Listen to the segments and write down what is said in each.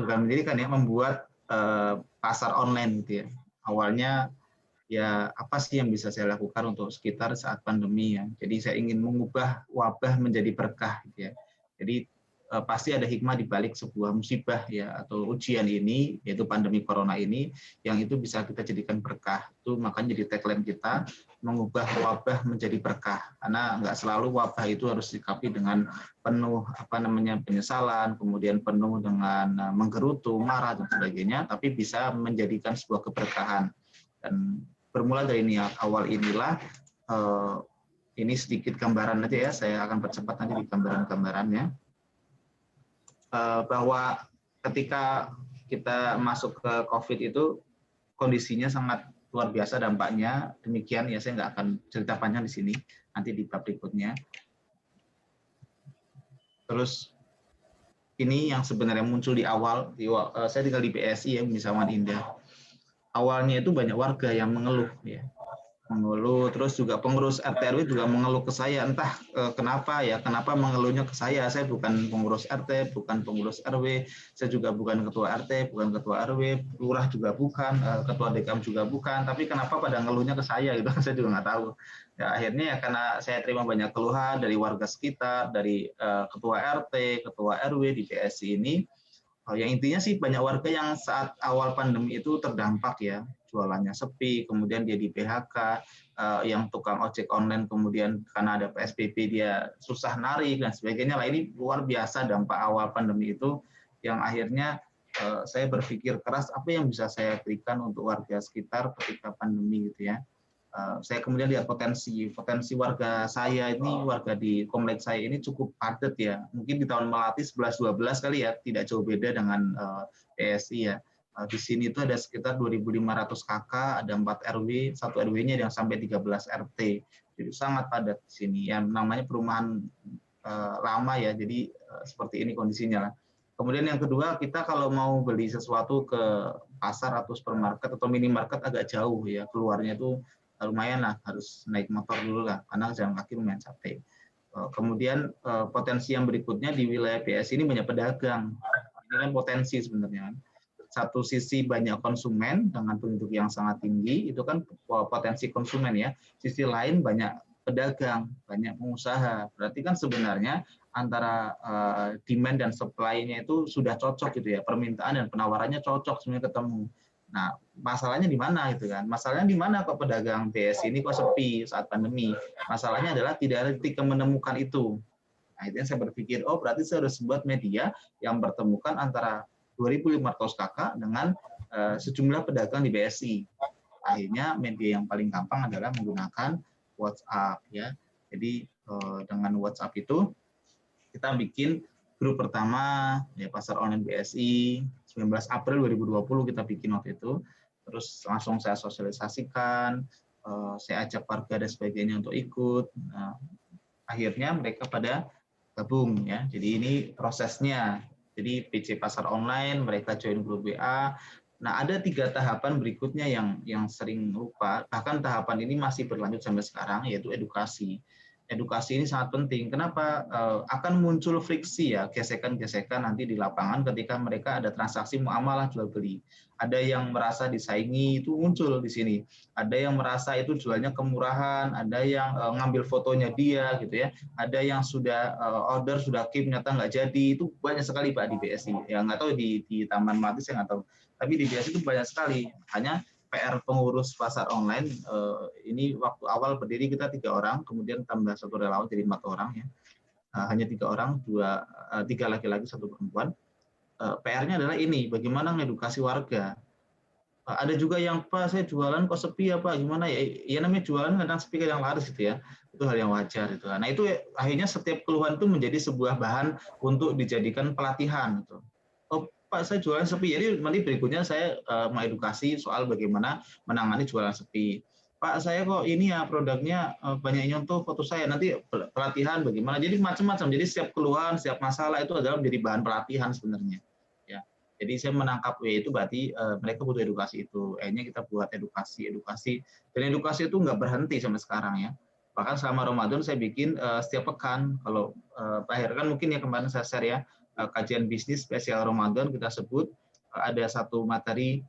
bukan mendirikan ya, membuat pasar online gitu ya. Awalnya ya apa sih yang bisa saya lakukan untuk sekitar saat pandemi ya. Jadi saya ingin mengubah wabah menjadi berkah gitu ya. Jadi pasti ada hikmah di balik sebuah musibah ya atau ujian ini, yaitu pandemi corona ini, yang itu bisa kita jadikan berkah. Itu makanya jadi tagline kita, mengubah wabah menjadi berkah. Karena nggak selalu wabah itu harus disikapi dengan penuh penyesalan, kemudian penuh dengan menggerutu, marah dan sebagainya, tapi bisa menjadikan sebuah keberkahan. Dan bermula dari niat awal inilah, ini sedikit gambaran aja ya, saya akan percepat nanti di gambaran-gambarannya. Bahwa ketika kita masuk ke COVID itu kondisinya sangat luar biasa dampaknya. Demikian ya, saya nggak akan cerita panjang di sini, nanti di bab berikutnya. Terus ini yang sebenarnya muncul di awal, saya tinggal di PSI ya, Misawan Indah. Awalnya itu banyak warga yang mengeluh ya, terus juga pengurus RT RW juga mengeluh ke saya, entah kenapa mengeluhnya ke saya bukan pengurus RT, bukan pengurus RW, saya juga bukan ketua RT, bukan ketua RW, lurah juga bukan, ketua DKM juga bukan, tapi kenapa pada ngeluhnya ke saya gitu, saya juga nggak tahu. Ya, akhirnya ya karena saya terima banyak keluhan dari warga sekitar, dari ketua RT, ketua RW di PSI ini. Yang intinya sih banyak warga yang saat awal pandemi itu terdampak ya, jualannya sepi, kemudian dia di PHK, yang tukang ojek online kemudian karena ada PSBB dia susah narik dan sebagainya. Lah ini luar biasa dampak awal pandemi itu, yang akhirnya saya berpikir keras apa yang bisa saya berikan untuk warga sekitar ketika pandemi gitu ya. Saya kemudian lihat potensi warga saya ini, warga di komplek saya ini cukup padat ya. Mungkin di tahun Melati 11-12 kali ya, tidak jauh beda dengan PSI ya. Di sini itu ada sekitar 2.500 KK, ada 4 RW, 1 RW-nya yang sampai 13 RT. Jadi sangat padat di sini. Yang namanya perumahan lama ya, jadi seperti ini kondisinya lah. Kemudian yang kedua, kita kalau mau beli sesuatu ke pasar atau supermarket atau minimarket agak jauh ya, keluarnya itu lumayan lah, harus naik motor dulu lah, karena jalan kaki lumayan capek. Kemudian potensi yang berikutnya di wilayah PS ini banyak pedagang. Ini kan potensi sebenarnya. Satu sisi banyak konsumen dengan penduduk yang sangat tinggi, itu kan potensi konsumen ya. Sisi lain banyak pedagang, banyak pengusaha. Berarti kan sebenarnya antara demand dan supply-nya itu sudah cocok gitu ya. Permintaan dan penawarannya cocok sebenarnya ketemu. Nah, masalahnya di mana gitu kan? Masalahnya di mana kok pedagang PS ini kok sepi saat pandemi? Masalahnya adalah tidak ada titik menemukan itu. Akhirnya saya berpikir, oh berarti saya harus buat media yang bertemukan antara 2.500 kakak dengan sejumlah pedagang di BSI. Akhirnya media yang paling gampang adalah menggunakan WhatsApp ya. Jadi dengan WhatsApp itu kita bikin grup pertama ya, pasar online BSI 19 April 2020 kita bikin waktu itu. Terus langsung saya sosialisasikan, saya ajak warga dan sebagainya untuk ikut. Nah, akhirnya mereka pada gabung ya. Jadi ini prosesnya. Jadi PC pasar online, mereka join grup WA. Nah, ada 3 tahapan berikutnya yang sering lupa. Bahkan tahapan ini masih berlanjut sampai sekarang, yaitu edukasi. Edukasi ini sangat penting. Kenapa? Akan muncul friksi ya, gesekan-gesekan nanti di lapangan ketika mereka ada transaksi muamalah jual beli. Ada yang merasa disaingi, itu muncul di sini. Ada yang merasa itu jualnya kemurahan, ada yang ngambil fotonya dia gitu ya. Ada yang sudah order, sudah keep, ternyata nggak jadi. Itu banyak sekali Pak di BSI. Ya nggak tahu di Taman Melati saya nggak tahu. Tapi di BSI itu banyak sekali. Hanya PR pengurus pasar online, ini waktu awal berdiri kita 3 orang, kemudian tambah 1 relawan jadi 4 orang ya. Hanya 3 orang, 3 laki-laki 1 perempuan. PR-nya adalah ini, bagaimana mengedukasi warga. Ada juga yang, Pak, saya jualan kok sepi ya Pak, gimana ya? Ya namanya jualan kadang sepi kadang laris gitu ya. Itu hal yang wajar gitu. Nah itu akhirnya setiap keluhan itu menjadi sebuah bahan untuk dijadikan pelatihan gitu. Oh Pak, saya jualan sepi. Jadi nanti berikutnya saya mengedukasi soal bagaimana menangani jualan sepi. Pak, saya kok ini ya produknya banyak nyontoh foto saya. Nanti pelatihan bagaimana. Jadi macam-macam. Jadi setiap keluhan, setiap masalah itu adalah menjadi bahan pelatihan sebenarnya. Ya. Jadi saya menangkap itu berarti mereka butuh edukasi itu. Akhirnya kita buat edukasi. Dan edukasi itu nggak berhenti sampai sekarang ya. Bahkan selama Ramadan saya bikin setiap pekan. Kalau Pak Her kan mungkin ya kemarin saya share ya, kajian bisnis spesial Ramadan kita sebut ada satu materi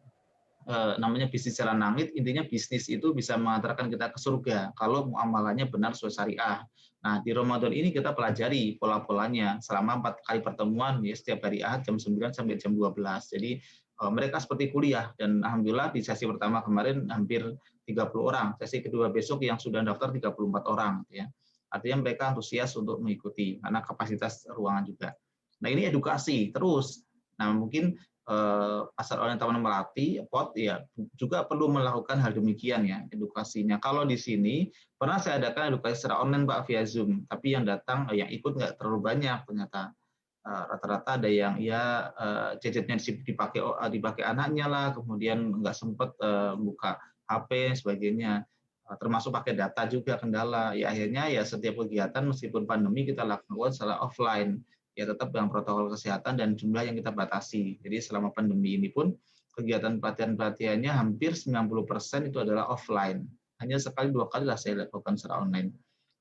namanya bisnis jalan langit. Intinya bisnis itu bisa mengantarkan kita ke surga kalau muamalahnya benar sesuai syariah. Nah, di Ramadan ini kita pelajari pola-polanya selama 4 kali pertemuan ya, setiap hari Ahad jam 9 sampai jam 12. Jadi mereka seperti kuliah, dan alhamdulillah di sesi pertama kemarin hampir 30 orang, sesi kedua besok yang sudah daftar 34 orang ya. Artinya mereka antusias untuk mengikuti karena kapasitas ruangan juga. Nah, ini edukasi terus. Nah, mungkin pasar online Taman Melati, POT ya juga perlu melakukan hal demikian ya, edukasinya. Kalau di sini pernah saya adakan edukasi secara online Pak via Zoom, tapi yang datang yang ikut nggak terlalu banyak ternyata. Rata-rata ada yang ya gadgetnya dipakai anaknya lah, kemudian nggak sempat buka HP sebagainya, termasuk pakai data juga kendala. Ya akhirnya ya setiap kegiatan meskipun pandemi kita lakukan secara offline, ya tetap dengan protokol kesehatan dan jumlah yang kita batasi. Jadi selama pandemi ini pun kegiatan pelatihan-pelatihannya hampir 90% itu adalah offline. Hanya sekali 2 kali lah saya lakukan secara online.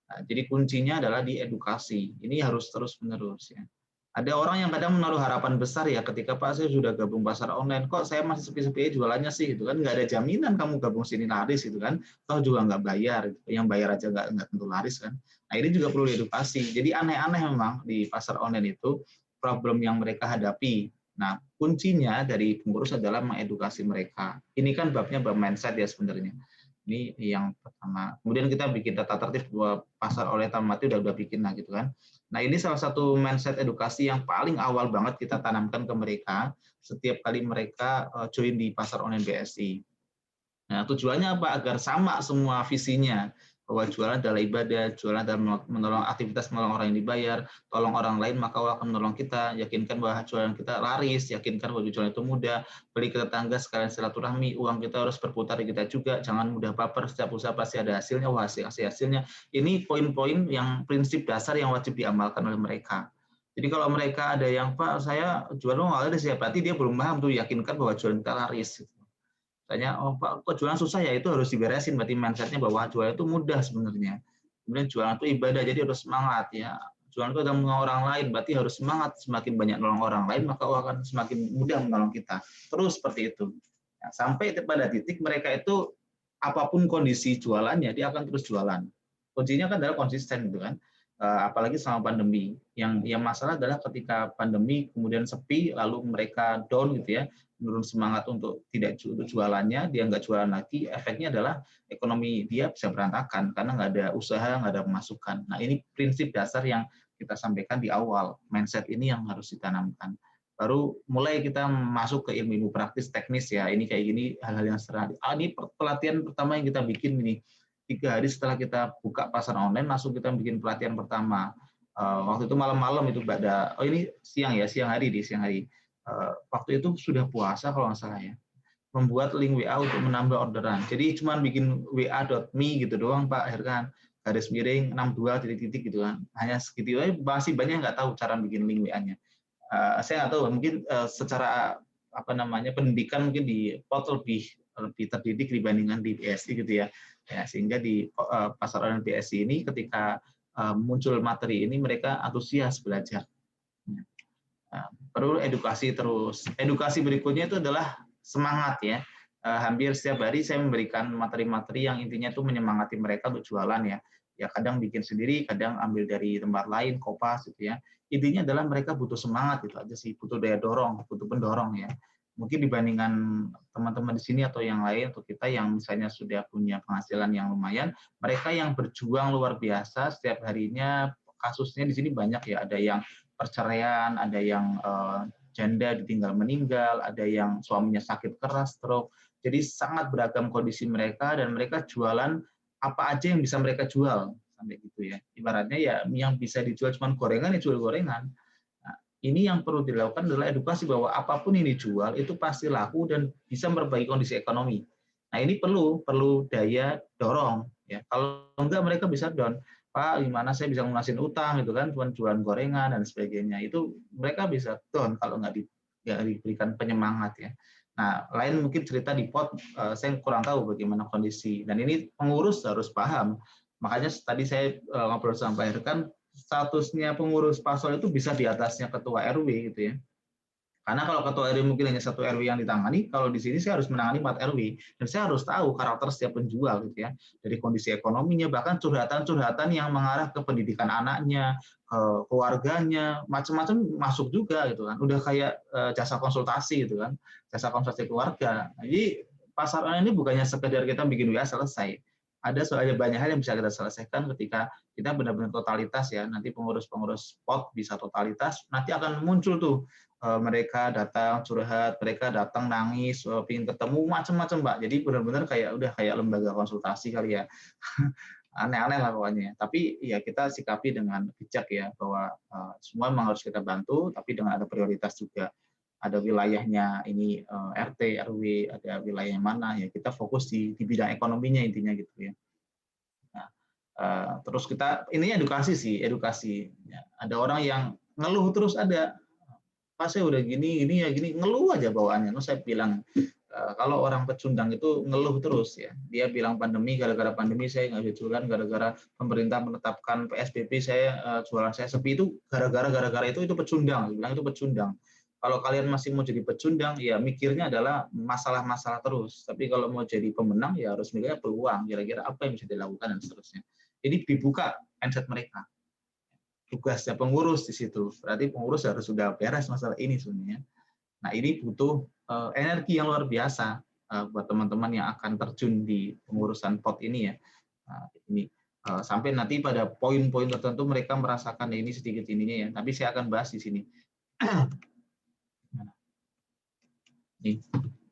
Nah, jadi kuncinya adalah di edukasi. Ini harus terus-menerus ya. Ada orang yang kadang menaruh harapan besar ya ketika Pak saya sudah gabung pasar online, kok saya masih sepi-sepi jualannya sih, itu kan nggak ada jaminan kamu gabung sini laris itu kan, toh juga nggak bayar, yang bayar aja nggak tentu laris kan. Nah ini juga perlu edukasi. Jadi aneh-aneh memang di pasar online itu problem yang mereka hadapi. Nah kuncinya dari pengurus adalah mengedukasi mereka. Ini kan babnya bab mindset ya sebenarnya. Ini yang pertama. Kemudian kita bikin data tertib bahwa pasar oleh tamati udah bikin lah gitu kan. Nah ini salah satu mindset edukasi yang paling awal banget kita tanamkan ke mereka setiap kali mereka join di pasar online BSI. Nah, tujuannya apa? Agar sama semua visinya, bahwa jualan adalah ibadah, jualan adalah menolong aktivitas menolong orang yang dibayar, tolong orang lain maka Allah akan menolong kita, yakinkan bahwa jualan kita laris, yakinkan bahwa jualan itu mudah, beli ke tetangga sekalian silaturahmi, uang kita harus berputar di kita juga, jangan mudah baper, setiap usaha pasti ada hasilnya, wah hasilnya. Ini poin-poin yang prinsip dasar yang wajib diamalkan oleh mereka. Jadi kalau mereka ada yang Pak saya jual nggak ada siapa, berarti dia belum paham tuh, yakinkan bahwa jualan kita laris. Tanya, oh Pak, kok jualan susah ya? Itu harus diberesin, berarti mindsetnya bahwa jualan itu mudah sebenarnya. Kemudian jualan itu ibadah, jadi harus semangat ya. Jualan itu adalah menolong orang lain, berarti harus semangat. Semakin banyak menolong orang lain, maka Allah akan semakin mudah menolong kita. Terus seperti itu. Ya, sampai pada titik mereka itu apapun kondisi jualannya, dia akan terus jualan. Kuncinya kan adalah konsisten gitu kan. Apalagi selama pandemi. Yang masalah adalah ketika pandemi kemudian sepi, lalu mereka down gitu ya, menurun semangat untuk tidak jualannya, dia nggak jualan lagi, efeknya adalah ekonomi dia bisa berantakan karena nggak ada usaha, nggak ada pemasukan. Nah ini prinsip dasar yang kita sampaikan di awal, mindset ini yang harus ditanamkan. Baru mulai kita masuk ke ilmu praktis teknis ya, ini kayak gini hal-hal yang sederhana. Ini pelatihan pertama yang kita bikin ini, 3 hari setelah kita buka pasar online, langsung kita bikin pelatihan pertama. Waktu itu malam-malam itu pada, oh ini siang ya, siang hari. Waktu itu sudah puasa kalau nggak salah ya, membuat link WA untuk menambah orderan. Jadi cuma bikin wa.me gitu doang Pak Herkan, garis miring 62 titik-titik gitu kan, hanya segitu aja. Masih banyak nggak tahu cara bikin link WA-nya. Saya nggak tahu, mungkin secara apa namanya pendidikan mungkin di POT lebih terdidik dibandingkan di BSI gitu ya. Sehingga di pasar online BSI ini ketika muncul materi ini mereka antusias belajar. Perlu edukasi terus. Edukasi berikutnya itu adalah semangat ya. Hampir setiap hari saya memberikan materi-materi yang intinya itu menyemangati mereka untuk jualan ya. Ya kadang bikin sendiri, kadang ambil dari tempat lain, Kopas gitu ya. Intinya adalah mereka butuh semangat itu aja sih, butuh daya dorong, butuh pendorong ya. Mungkin dibandingkan teman-teman di sini atau yang lain, atau kita yang misalnya sudah punya penghasilan yang lumayan, mereka yang berjuang luar biasa setiap harinya, kasusnya di sini banyak ya. Ada yang perceraian, ada yang janda ditinggal meninggal, ada yang suaminya sakit keras, stroke. Jadi sangat beragam kondisi mereka dan mereka jualan apa aja yang bisa mereka jual sampai gitu ya. Ibaratnya ya yang bisa dijual cuma gorengan ya jual gorengan. Nah, ini yang perlu dilakukan adalah edukasi bahwa apapun yang dijual itu pasti laku dan bisa memperbaiki kondisi ekonomi. Nah, ini perlu daya dorong ya. Kalau enggak mereka bisa down. Pak, gimana saya bisa ngunasin utang gitu kan, cuma jualan gorengan dan sebagainya. Itu mereka bisa down kalau nggak diberikan penyemangat ya. Nah, lain mungkin cerita di POT, saya kurang tahu bagaimana kondisi. Dan ini pengurus harus paham. Makanya tadi saya ngobrol sama Pak Herkan, statusnya pengurus PASOL itu bisa di atasnya ketua RW gitu ya. Karena kalau ketua RW mungkin hanya satu RW yang ditangani, kalau di sini saya harus menangani 4 RW dan saya harus tahu karakter setiap penjual gitu ya, dari kondisi ekonominya, bahkan curhatan-curhatan yang mengarah ke pendidikan anaknya, ke keluarganya, macam-macam masuk juga gitu kan. Udah kayak jasa konsultasi gitu kan, jasa konsultasi keluarga. Jadi pasar online ini bukannya sekedar kita bikin WA selesai. Ada banyak hal yang bisa kita selesaikan ketika kita benar-benar totalitas ya. Nanti pengurus-pengurus pot bisa totalitas, nanti akan muncul tuh mereka datang curhat, mereka datang nangis, ingin ketemu macam-macam, Mbak. Jadi benar-benar kayak udah kayak lembaga konsultasi kali ya. Aneh-aneh lah pokoknya. Tapi ya kita sikapi dengan bijak ya bahwa semua memang harus kita bantu, tapi dengan ada prioritas juga. Ada wilayahnya ini RT, RW, ada wilayah mana ya kita fokus di bidang ekonominya intinya gitu ya. Nah, terus kita ini edukasi sih, edukasi. Ya, ada orang yang ngeluh terus ada. Pak saya udah gini ya gini, ngeluh aja bawaannya. Saya bilang kalau orang pecundang itu ngeluh terus ya. Dia bilang pandemi, gara-gara pandemi saya nggak bisa jualan, gara-gara pemerintah menetapkan PSBB saya jualan saya sepi itu gara-gara itu pecundang. Dia bilang itu pecundang. Kalau kalian masih mau jadi pecundang, ya mikirnya adalah masalah-masalah terus. Tapi kalau mau jadi pemenang, ya harus mikirnya peluang. Kira-kira apa yang bisa dilakukan dan seterusnya. Jadi dibuka mindset mereka. Tugasnya pengurus di situ. Berarti pengurus harus sudah beres masalah ini sebenarnya. Nah, ini butuh energi yang luar biasa buat teman-teman yang akan terjun di pengurusan pot ini ya. Nah, ini sampai nanti pada poin-poin tertentu mereka merasakan ini sedikit ininya ya. Tapi saya akan bahas di sini.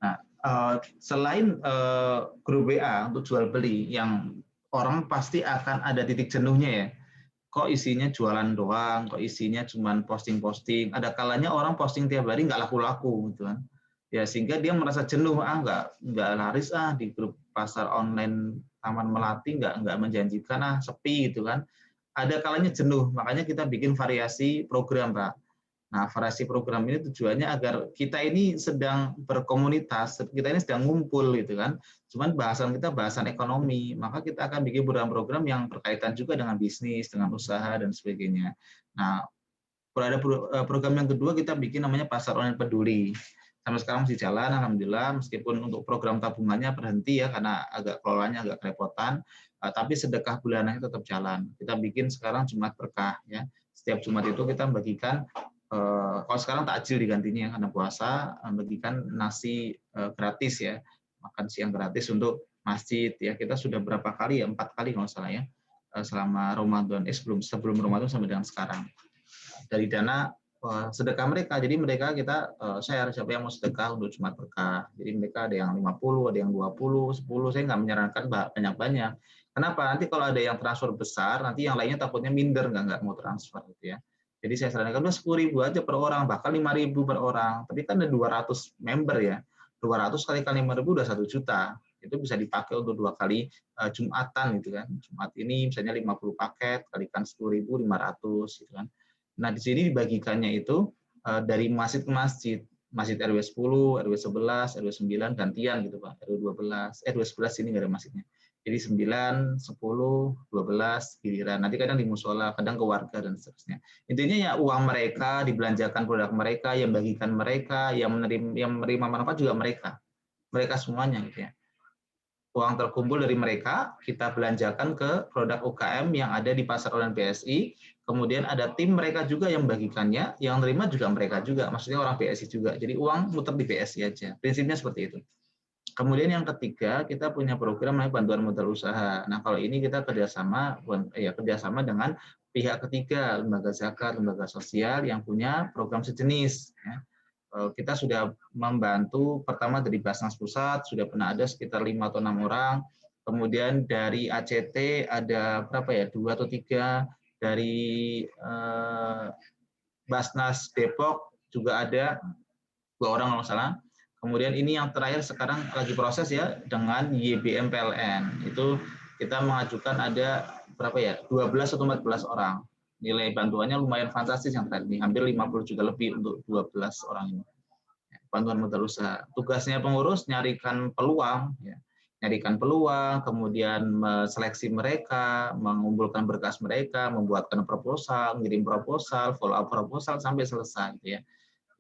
Nah, selain grup WA untuk jual beli yang orang pasti akan ada titik jenuhnya ya. Kok isinya jualan doang, kok isinya cuman posting-posting. Ada kalanya orang posting tiap hari nggak laku-laku gitu kan. Ya sehingga dia merasa jenuh, nggak laris di grup pasar online Taman Melati nggak menjanjikan sepi gitu kan. Ada kalanya jenuh, makanya kita bikin variasi program, Pak. Nah, variasi program ini tujuannya agar kita ini sedang berkomunitas, kita ini sedang ngumpul gitu kan. Cuman bahasan kita bahasan ekonomi, maka kita akan bikin program-program yang berkaitan juga dengan bisnis, dengan usaha dan sebagainya. Nah, program yang kedua kita bikin namanya Pasar Online Peduli. Sampai sekarang masih jalan, alhamdulillah, meskipun untuk program tabungannya berhenti ya karena kelolanya agak kerepotan, tapi sedekah bulanannya tetap jalan. Kita bikin sekarang Jumat Berkah ya. Setiap Jumat itu kita bagikan kalau sekarang takjil digantinya karena puasa, bagikan nasi gratis ya, makan siang gratis untuk masjid ya. Kita sudah berapa kali ya, 4 kali kalau salah ya, selama Ramadan sebelum Ramadan sampai dengan sekarang. Dari dana sedekah mereka, jadi mereka kita share siapa yang mau sedekah untuk Jumat Berkah. Jadi mereka ada yang 50, ada yang 20, 10. Saya nggak menyarankan banyak-banyak. Kenapa? Nanti kalau ada yang transfer besar, nanti yang lainnya takutnya minder nggak mau transfer gitu ya. Jadi saya sarankan 10.000 aja per orang, bahkan 5.000 per orang. Tapi kan ada 200 member ya. 200 kali 5.000 udah 1 juta. Itu bisa dipakai untuk 2 kali Jumatan gitu kan. Jumat ini misalnya 50 paket kalikan 10.000 500 gitu kan. Nah, di sini dibagikannya itu dari masjid ke masjid. Masjid RW 10, RW 11, RW 9 gantian gitu Pak. RW 12, RW 11 ini nggak ada masjidnya. Jadi 9, 10, 12 giliran. Nanti kadang di musola, kadang ke warga dan seterusnya. Intinya ya uang mereka dibelanjakan produk mereka, yang bagikan mereka, yang menerima manfaat juga mereka. Mereka semuanya gitu ya. Uang terkumpul dari mereka kita belanjakan ke produk UKM yang ada di pasar online BSI. Kemudian ada tim mereka juga yang bagikannya, yang terima juga mereka juga. Maksudnya orang BSI juga. Jadi uang muter di BSI aja. Prinsipnya seperti itu. Kemudian yang ketiga, kita punya program namanya bantuan modal usaha. Nah, kalau ini kita kerjasama dengan pihak ketiga, lembaga zakat, lembaga sosial yang punya program sejenis. Ya. Kita sudah membantu pertama dari Basnas Pusat, sudah pernah ada sekitar 5 atau 6 orang. Kemudian dari ACT ada berapa ya, 2 atau 3. Dari Basnas Depok juga ada 2 orang kalau salah. Kemudian ini yang terakhir sekarang lagi proses ya dengan YBM PLN. Itu kita mengajukan ada berapa ya? 12 atau 14 orang. Nilai bantuannya lumayan fantastis yang tadi, hampir 50 juta lebih untuk 12 orang ini. Bantuan modal usaha. Tugasnya pengurus nyarikan peluang ya. nyarikan peluang, kemudian seleksi mereka, mengumpulkan berkas mereka, membuatkan proposal, mengirim proposal, follow up proposal sampai selesai gitu ya.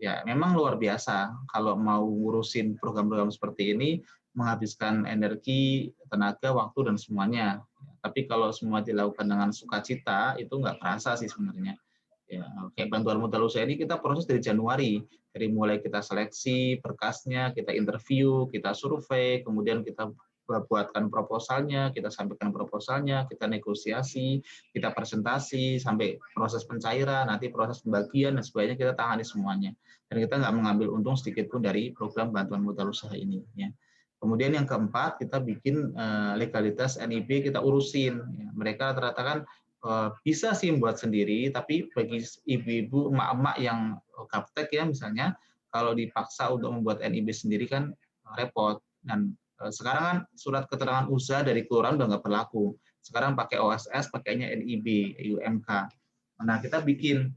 Ya, memang luar biasa kalau mau ngurusin program-program seperti ini menghabiskan energi, tenaga, waktu dan semuanya. Tapi kalau semua dilakukan dengan sukacita itu nggak kerasa sih sebenarnya. Ya, kayak bantuan modal usaha ini kita proses dari Januari, dari mulai kita seleksi berkasnya, kita interview, kita survei, kemudian kita buatkan proposalnya, kita sampaikan proposalnya, kita negosiasi, kita presentasi, sampai proses pencairan, nanti proses pembagian dan sebagainya kita tangani semuanya. Dan kita nggak mengambil untung sedikit pun dari program bantuan modal usaha ini. Ya. Kemudian yang keempat, kita bikin legalitas NIB, kita urusin. Ya. Mereka rata-rata kan bisa sih membuat sendiri, tapi bagi ibu-ibu, emak-emak yang gaptek ya misalnya, kalau dipaksa untuk membuat NIB sendiri kan repot. Dan sekarang kan surat keterangan usaha dari kelurahan udah nggak berlaku. Sekarang pakai OSS, pakainya NIB, UMK. Nah, kita bikin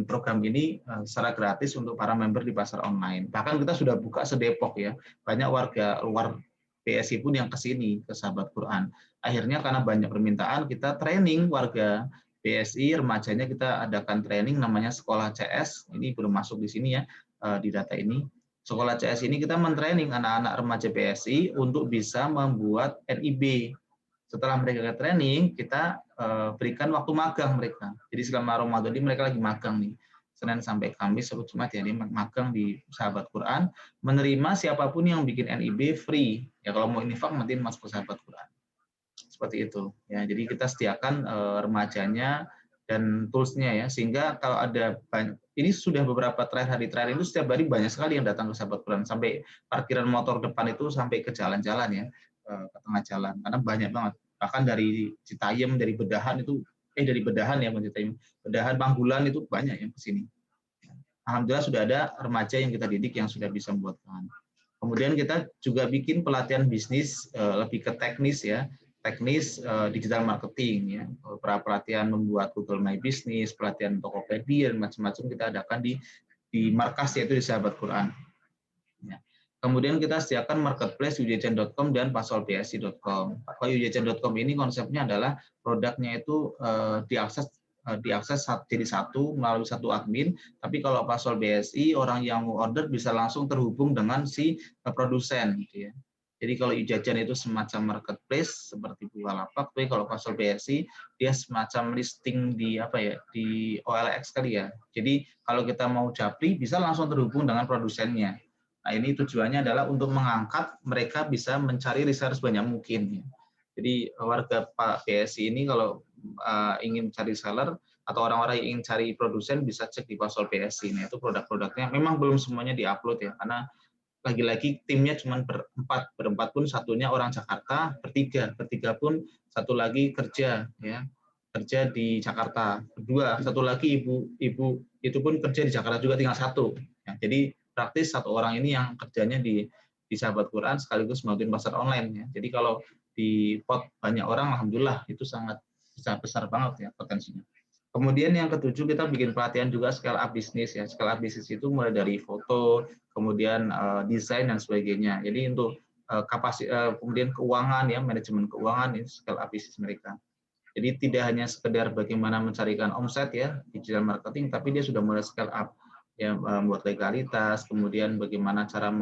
program ini secara gratis untuk para member di pasar online. Bahkan kita sudah buka se-Depok ya. Banyak warga luar PSI pun yang ke sini, ke Sahabat Quran. Akhirnya karena banyak permintaan, kita training warga PSI, remajanya kita adakan training namanya Sekolah CS. Ini belum masuk di sini ya, di data ini. Sekolah CS ini kita mentraining anak-anak remaja PSI untuk bisa membuat NIB. Setelah mereka training, kita berikan waktu magang mereka. Jadi selama Ramadan ini mereka lagi magang nih. Senin sampai Kamis, Sabtu Jumat ya, magang di Sahabat Quran, menerima siapapun yang bikin NIB free. Ya kalau mau infak nanti masuk ke Sahabat Quran. Seperti itu. Ya, jadi kita sediakan remajanya dan tools-nya ya, sehingga kalau ada banyak, ini sudah beberapa hari terakhir itu setiap hari banyak sekali yang datang ke Sahabat Quran, sampai parkiran motor depan itu sampai ke jalan-jalan ya, ke tengah jalan, karena banyak banget. Bahkan dari Citayam, dari Bedahan itu, dari Bedahan ya, Citayam, Bedahan, Panggulan itu banyak yang ke sini. Alhamdulillah sudah ada remaja yang kita didik yang sudah bisa membuat bahan. Kemudian kita juga bikin pelatihan bisnis lebih ke teknis ya, teknis digital marketing ya, pelatihan membuat Google My Business, pelatihan Tokopedia, macam-macam kita adakan di markas yaitu di Sahabat Quran. Ya. Kemudian kita sediakan marketplace ujajan.com dan pasolpsi.com. Kalau ujajan.com ini konsepnya adalah produknya itu diakses jadi satu melalui satu admin, tapi kalau Pasol BSI orang yang mau order bisa langsung terhubung dengan si produsen gitu ya. Jadi kalau Ujajan itu semacam marketplace seperti Bukalapak, tapi kalau Pasol BSI dia semacam listing di di OLX kali ya. Jadi kalau kita mau japri bisa langsung terhubung dengan produsennya. Nah, ini tujuannya adalah untuk mengangkat mereka bisa mencari reseller sebanyak mungkin. Jadi warga Pak BSI ini kalau ingin cari seller atau orang-orang yang ingin cari produsen bisa cek di Pasol BSI. Nah, itu produk-produknya memang belum semuanya diupload ya, karena lagi-lagi timnya cuma berempat pun satunya orang Jakarta, bertiga pun satu lagi kerja di Jakarta, satu lagi ibu itu pun kerja di Jakarta juga, tinggal satu. Ya, jadi praktis satu orang ini yang kerjanya di Sahabat Quran sekaligus melakukan pasar online ya. Jadi kalau di pot banyak orang, alhamdulillah itu sangat besar banget ya potensinya. Kemudian yang ketujuh kita bikin pelatihan juga scale up bisnis ya. Scale up bisnis itu mulai dari foto, kemudian desain dan sebagainya. Jadi untuk kemudian keuangan ya, manajemen keuangan ini scale up bisnis mereka. Jadi tidak hanya sekedar bagaimana mencarikan omset ya digital marketing, tapi dia sudah mulai scale up ya, membuat legalitas, kemudian bagaimana cara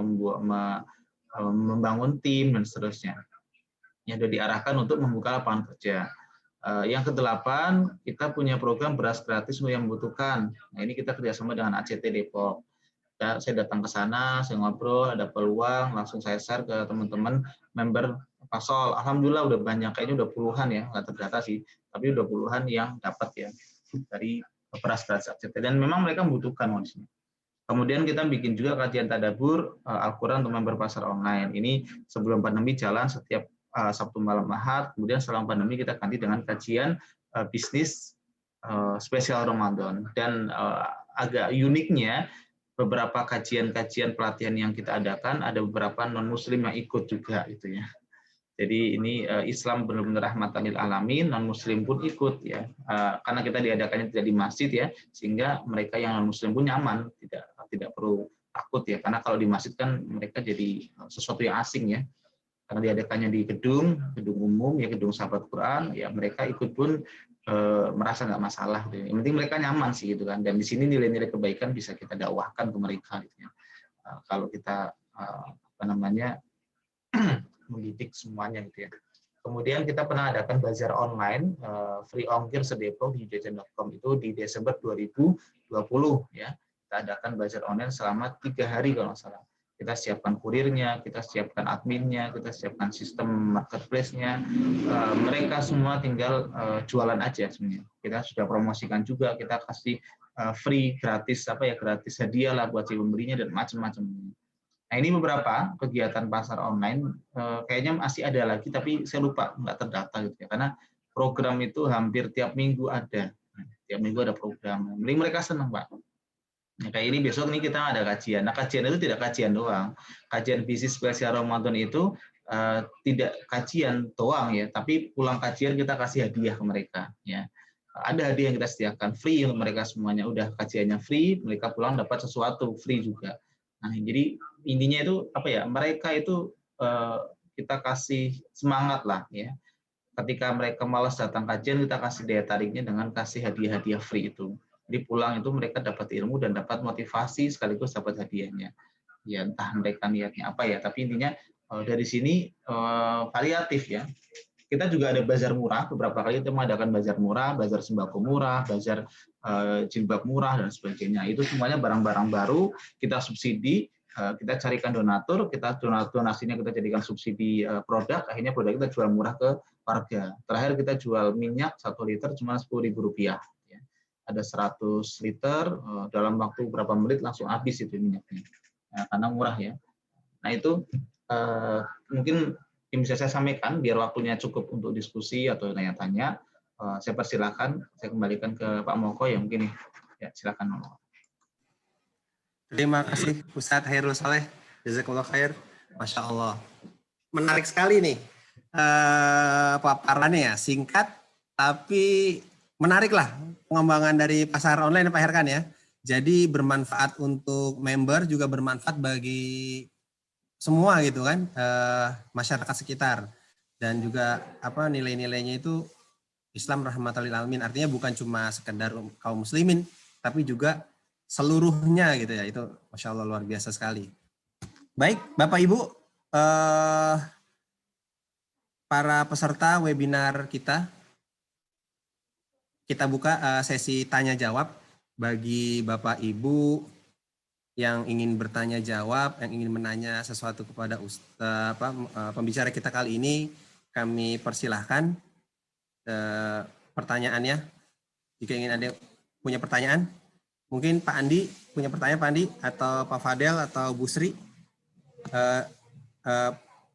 membangun tim dan seterusnya. Yang sudah diarahkan untuk membuka lapangan kerja. Yang kedelapan, kita punya program beras gratis untuk yang membutuhkan. Nah, ini kita kerjasama dengan ACT Depok. Saya datang ke sana, saya ngobrol, ada peluang, langsung saya share ke teman-teman member Pasol. Alhamdulillah udah banyak, kayaknya udah puluhan ya, nggak terdata sih, tapi udah puluhan yang dapat ya dari beras gratis ACT. Dan memang mereka membutuhkan di sini. Kemudian kita bikin juga kajian tadabbur Al-Quran untuk member pasar online. Ini sebelum pandemi jalan setiap Sabtu malam Ahad, kemudian selama pandemi kita ganti dengan kajian bisnis spesial Ramadan. Dan agak uniknya beberapa kajian-kajian pelatihan yang kita adakan ada beberapa non muslim yang ikut juga gitu ya. Jadi ini Islam benar-benar rahmatan lil alamin, non muslim pun ikut ya. Karena kita diadakannya tidak di masjid ya, sehingga mereka yang non muslim pun nyaman, tidak perlu takut ya. Karena kalau di masjid kan mereka jadi sesuatu yang asing ya. karena diadakannya di gedung umum ya, gedung Sahabat Quran ya, mereka ikut pun merasa nggak masalah gitu. Yang penting mereka nyaman sih gitu kan, dan di sini nilai-nilai kebaikan bisa kita dakwahkan ke mereka gitu ya. Kalau kita apa namanya mendidik semuanya gitu ya. Kemudian kita pernah adakan bazar online free ongkir sedepok di jajan.com itu di Desember 2020 ya. Kita adakan bazar online selama 3 hari kalau nggak salah. Kita siapkan kurirnya, kita siapkan adminnya, kita siapkan sistem marketplace-nya. Mereka semua tinggal jualan aja sebenarnya. Kita sudah promosikan juga, kita kasih free gratis gratis hadiah lah buat si pembelinya dan macam-macam. Nah, ini beberapa kegiatan pasar online, kayaknya masih ada lagi, tapi saya lupa, nggak terdata gitu ya, karena program itu hampir tiap minggu ada. Tiap minggu ada program. Jadi mereka senang, Pak. Nah, kayak ini besok nih kita ada kajian. Nah, kajian itu tidak kajian doang. Kajian bisnis spesial Ramadan itu tidak kajian doang ya, tapi pulang kajian kita kasih hadiah ke mereka ya. Ada hadiah yang kita sediakan free untuk mereka semuanya. Udah kajiannya free, mereka pulang dapat sesuatu free juga. Nah, jadi intinya itu apa ya? Mereka itu kita kasih semangat lah ya. Ketika mereka malas datang kajian, kita kasih daya tariknya dengan kasih hadiah-hadiah free itu. Jadi pulang itu mereka dapat ilmu dan dapat motivasi sekaligus dapat hadiahnya. Ya entah mereka niatnya apa ya, tapi intinya dari sini variatif ya. Kita juga ada bazar murah, beberapa kali kita mengadakan bazar murah, bazar sembako murah, bazar jilbab murah dan sebagainya. Itu semuanya barang-barang baru kita subsidi, kita carikan donatur, kita donasinya kita jadikan subsidi produk, akhirnya produk kita jual murah ke warga. Terakhir kita jual minyak 1 liter cuma Rp10.000. Ada 100 liter, dalam waktu berapa menit langsung habis itu minyaknya. Nah, karena murah ya. Nah itu mungkin yang bisa saya sampaikan, biar waktunya cukup untuk diskusi atau tanya-tanya. Saya persilakan, saya kembalikan ke Pak Moko ya mungkin ya, silakan. Terima kasih Ustadz Khairul Saleh, jazakallah khair, masya Allah. Menarik sekali nih paparannya ya, singkat tapi menarik lah pengembangan dari pasar online Pak Herkan ya. Jadi bermanfaat untuk member, juga bermanfaat bagi semua gitu kan, masyarakat sekitar, dan juga apa nilai-nilainya itu Islam rahmatan lil alamin, artinya bukan cuma sekedar kaum muslimin tapi juga seluruhnya gitu ya. Itu masya Allah luar biasa sekali. Baik Bapak Ibu, para peserta webinar kita buka sesi tanya jawab bagi Bapak Ibu yang ingin bertanya jawab, yang ingin menanya sesuatu kepada pembicara kita kali ini. Kami persilahkan pertanyaannya. Jika ingin ada punya pertanyaan, mungkin Pak Andi punya pertanyaan, Pak Andi, atau Pak Fadel atau Bu Sri,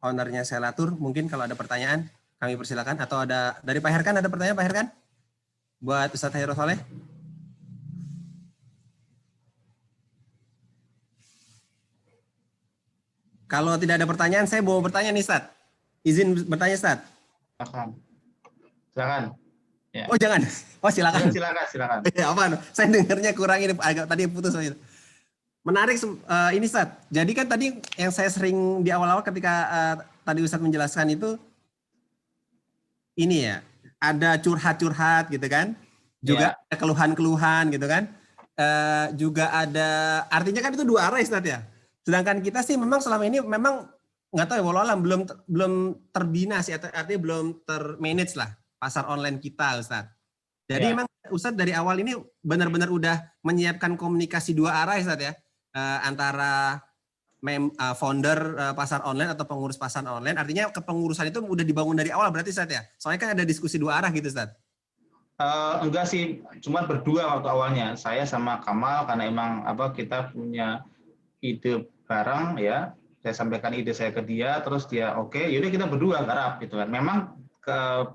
ownernya Selatur, mungkin kalau ada pertanyaan kami persilahkan. Atau ada dari Pak Herkan, ada pertanyaan Pak Herkan buat Ustadz Khairul Saleh? Kalau tidak ada pertanyaan, saya mau bertanya nih, Ustadz. Izin bertanya, Ustadz. Silakan. Ya. Oh, jangan. Oh, silakan. Silakan. Ya, apa? Saya dengarnya kurang ini, agak tadi putus. Menarik ini, Ustadz. Jadi kan tadi yang saya sering di awal-awal ketika tadi Ustadz menjelaskan itu, ini ya, ada curhat-curhat gitu kan. Juga ada keluhan-keluhan gitu kan. Juga ada, artinya kan itu dua arah, Ustadz ya. Sedangkan kita sih memang selama ini memang nggak tahu ya, walau alam belum terbina sih, artinya belum termanage lah pasar online kita, Ustadz. Jadi memang Ustadz dari awal ini benar-benar udah menyiapkan komunikasi dua arah, Ustadz ya, antara founder pasar online atau pengurus pasar online. Artinya kepengurusan itu udah dibangun dari awal berarti, Ustadz ya. Soalnya kan ada diskusi dua arah gitu, Ustadz. Enggak sih, cuma berdua waktu awalnya, saya sama Kamal, karena emang kita punya ide bareng ya, saya sampaikan ide saya ke dia, terus dia oke, yaudah kita berdua garap gitu kan. Memang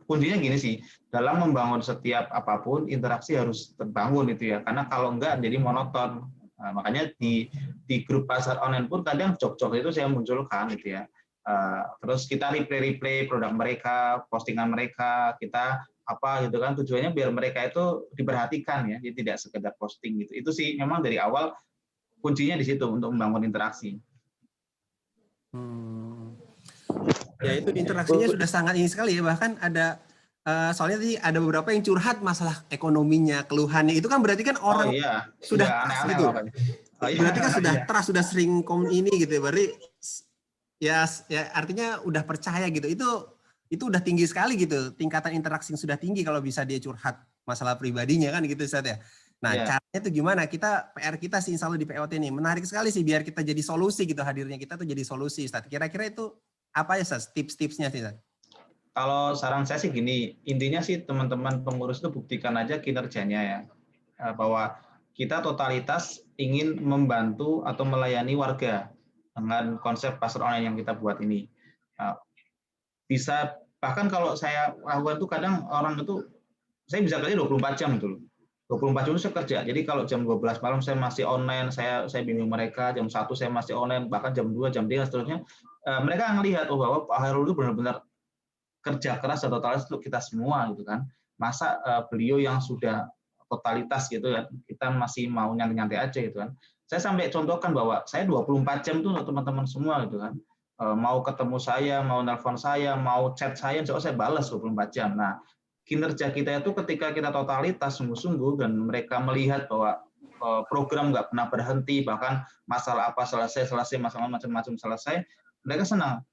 kuncinya gini sih, dalam membangun setiap apapun interaksi harus terbangun itu ya, karena kalau enggak jadi monoton. Nah, makanya di grup pasar online pun kadang jok-jok itu saya munculkan gitu ya. Terus kita replay produk mereka, postingan mereka, kita apa gitu kan, tujuannya biar mereka itu diperhatikan ya, jadi tidak sekedar posting gitu. Itu sih memang dari awal kuncinya di situ untuk membangun interaksi. Ya itu interaksinya sudah sangat ini sekali ya, bahkan ada soalnya tadi ada beberapa yang curhat masalah ekonominya, keluhannya, itu kan berarti kan orang sudah trust gitu. Berarti kan sudah trust, sudah sering ini gitu ya, berarti ya artinya udah percaya gitu. Itu udah tinggi sekali gitu, tingkatan interaksi yang sudah tinggi kalau bisa dia curhat masalah pribadinya kan gitu Ustaz ya. Nah caranya itu gimana? PR kita sih insya Allah di POT ini menarik sekali sih biar kita jadi solusi gitu, hadirnya kita tuh jadi solusi Ustaz. Kira-kira itu apa ya Ustaz tips-tipsnya sih Ustaz? Kalau saran saya sih gini, intinya sih teman-teman pengurus itu buktikan aja kinerjanya ya, bahwa kita totalitas ingin membantu atau melayani warga dengan konsep pasar online yang kita buat ini. Bisa, bahkan kalau saya lakukan itu kadang orang itu, saya bisa kerja 24 jam itu loh. 24 jam itu saya kerja. Jadi kalau jam 12 malam saya masih online, saya bimbing mereka, jam 1 saya masih online, bahkan jam 2, jam 3 seterusnya. Mereka ngelihat bahwa Pak Hairul itu benar-benar kerja keras dan totalitas untuk kita semua gitu kan. Masa beliau yang sudah totalitas gitu kan, kita masih mau nyantai-nyantai aja gitu kan. Saya sampai contohkan bahwa saya 24 jam tuh untuk teman-teman semua gitu kan. Mau ketemu saya, mau nelpon saya, mau chat saya, saya balas 24 jam. Nah, kinerja kita itu ketika kita totalitas sungguh-sungguh dan mereka melihat bahwa program nggak pernah berhenti, bahkan masalah apa selesai, masalah macam-macam selesai, mereka senang.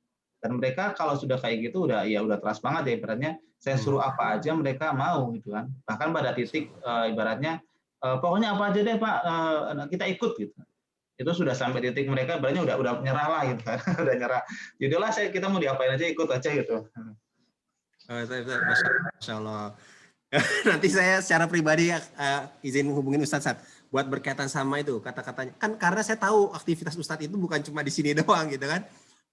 Dan mereka kalau sudah kayak gitu udah trust banget ya, ibaratnya saya suruh apa aja mereka mau gitu kan. Bahkan pada titik ibaratnya pokoknya apa aja deh Pak, kita ikut gitu. Itu sudah sampai titik mereka ibaratnya udah nyerah lah gitu kan. Udah nyerah. Jadilah kita mau diapain aja ikut aja gitu. Masya Allah. Nanti saya secara pribadi izin menghubungin Ustadz Sat buat berkaitan sama itu kata-katanya. Kan karena saya tahu aktivitas Ustadz itu bukan cuma di sini doang gitu kan.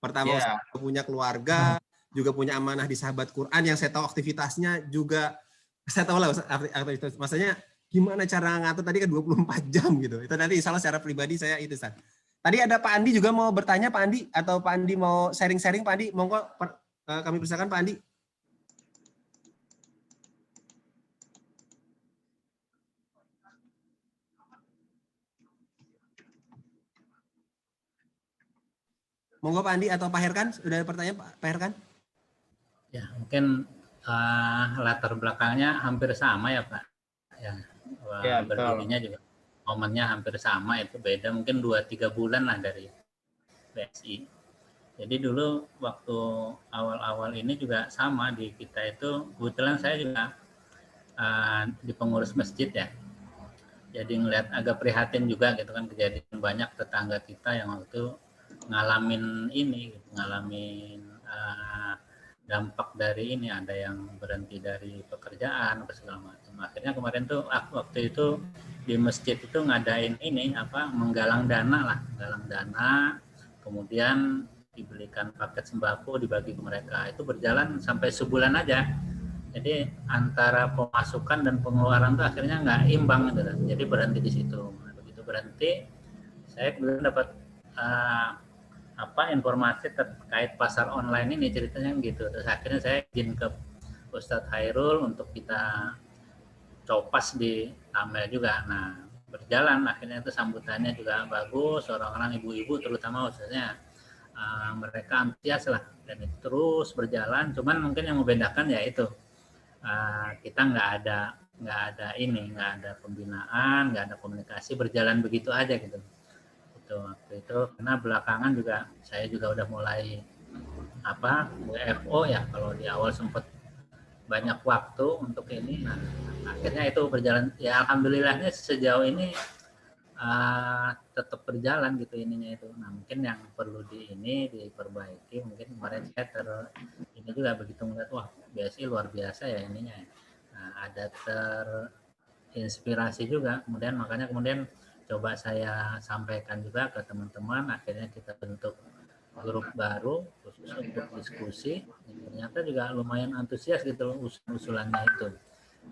Pertama Ustadz punya keluarga, juga punya amanah di Sahabat Quran yang saya tahu aktivitasnya juga, saya tahu lah aktivitas. Maksudnya gimana cara ngatur tadi kan 24 jam gitu. Itu nanti insya Allah secara pribadi saya itu Ustadz. Tadi ada Pak Andi juga mau bertanya Pak Andi, atau Pak Andi mau sharing-sharing Pak Andi, monggo kami persilakan Pak Andi. Monggo Pak Andi atau Pak Herkan, sudah ada pertanyaan Pak Herkan? Ya, mungkin latar belakangnya hampir sama ya Pak. Ya, berdirinya juga momennya hampir sama, itu beda mungkin 2-3 bulan lah dari BSI. Jadi dulu waktu awal-awal ini juga sama di kita itu, kebetulan saya juga di pengurus masjid ya. Jadi ngelihat agak prihatin juga gitu kan, kejadian banyak tetangga kita yang waktu itu ngalamin dampak dari ini, ada yang berhenti dari pekerjaan atau segala macam. Akhirnya kemarin tuh aku waktu itu di masjid itu ngadain ini menggalang dana, kemudian dibelikan paket sembako dibagi ke mereka. Itu berjalan sampai sebulan aja. Jadi antara pemasukan dan pengeluaran tuh akhirnya nggak imbang gitu. Jadi berhenti di situ. Begitu berhenti, saya kemudian dapat informasi terkait pasar online ini, ceritanya gitu. Terus akhirnya saya izin ke Ustadz Hairul untuk kita copas di Amel juga. Nah, berjalan akhirnya itu sambutannya juga bagus, orang-orang ibu-ibu terutama khususnya mereka antusias lah, dan itu terus berjalan. Cuman mungkin yang membedakan ya itu kita nggak ada pembinaan, nggak ada komunikasi, berjalan begitu aja gitu. Waktu itu karena belakangan juga saya juga udah mulai WFO ya, kalau di awal sempat banyak waktu untuk ini. Nah, akhirnya itu berjalan ya, alhamdulillahnya sejauh ini tetap berjalan gitu ininya itu. Nah, mungkin yang perlu diperbaiki, mungkin kemarin saya ini juga begitu melihat, wah BSI luar biasa ya ininya. Nah, ada terinspirasi juga, makanya kemudian coba saya sampaikan juga ke teman-teman. Akhirnya kita bentuk grup baru khusus untuk diskusi. Ternyata juga lumayan antusias gitu usulannya itu.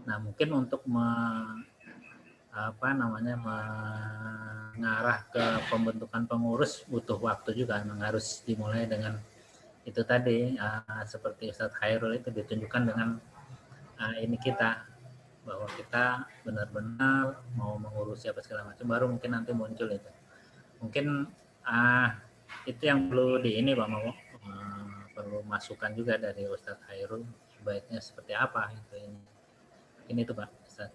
Nah, mungkin untuk mengarah ke pembentukan pengurus butuh waktu juga. Memang harus dimulai dengan itu tadi, seperti Ustadz Hairul itu ditunjukkan dengan ini kita, bahwa kita benar-benar mau mengurus siapa segala macam, baru mungkin nanti muncul itu. Mungkin itu yang perlu perlu masukan juga dari Ustadz Khairul sebaiknya seperti apa gitu ini tuh Pak Ustadz.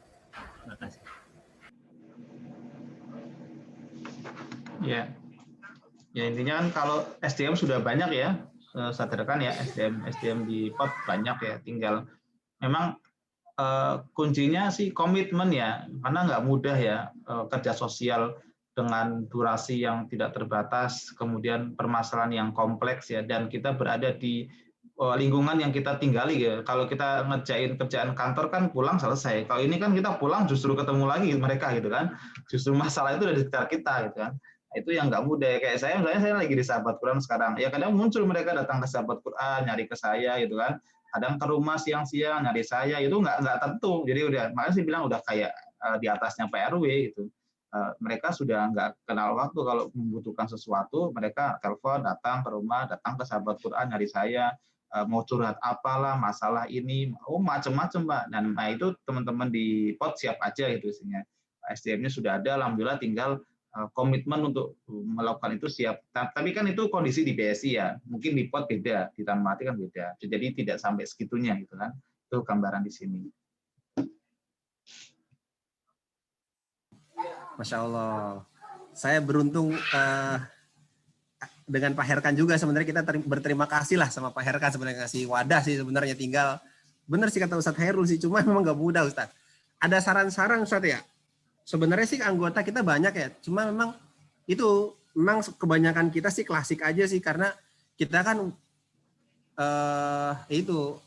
Terima kasih. Ya, ya intinya kan kalau SDM sudah banyak ya, sadarkan ya SDM di POT banyak ya, tinggal memang kuncinya sih komitmen ya, karena nggak mudah ya kerja sosial dengan durasi yang tidak terbatas, kemudian permasalahan yang kompleks ya, dan kita berada di lingkungan yang kita tinggali ya. Kalau kita ngerjain kerjaan kantor kan pulang selesai. Kalau ini kan kita pulang justru ketemu lagi mereka gitu kan. Justru masalah itu ada di sekitar kita gitu kan. Itu yang nggak mudah. Kayak saya misalnya saya lagi di Sahabat Quran sekarang. Ya kadang muncul mereka datang ke Sahabat Quran nyari ke saya gitu kan. Kadang ke rumah siang-siang nyari saya, itu nggak tentu. Jadi udah makanya saya bilang udah kayak di atasnya Pak RW gitu. Mereka sudah nggak kenal waktu, kalau membutuhkan sesuatu mereka telepon, datang ke rumah, datang ke Sahabat Quran nyari saya, mau curhat apalah, masalah ini, macam-macam Pak. Dan itu teman-teman di POT siap aja gitu isinya. SDM-nya sudah ada, alhamdulillah, tinggal komitmen untuk melakukan itu siap. Tapi kan itu kondisi di BSI ya, mungkin di POT beda, di Taman Mati kan beda. Jadi tidak sampai segitunya gitu kan. Itu gambaran di sini. Masya Allah. Saya beruntung dengan Pak Herkan juga. Sebenarnya kita berterima kasih lah sama Pak Herkan sebenarnya, ngasih wadah sih sebenarnya. Tinggal benar sih kata Ustadz Khairul sih, cuma memang nggak mudah Ustadz. Ada saran-saran Ustadz ya? Sebenarnya sih anggota kita banyak ya, cuma memang itu memang kebanyakan kita sih klasik aja sih, karena kita kan itu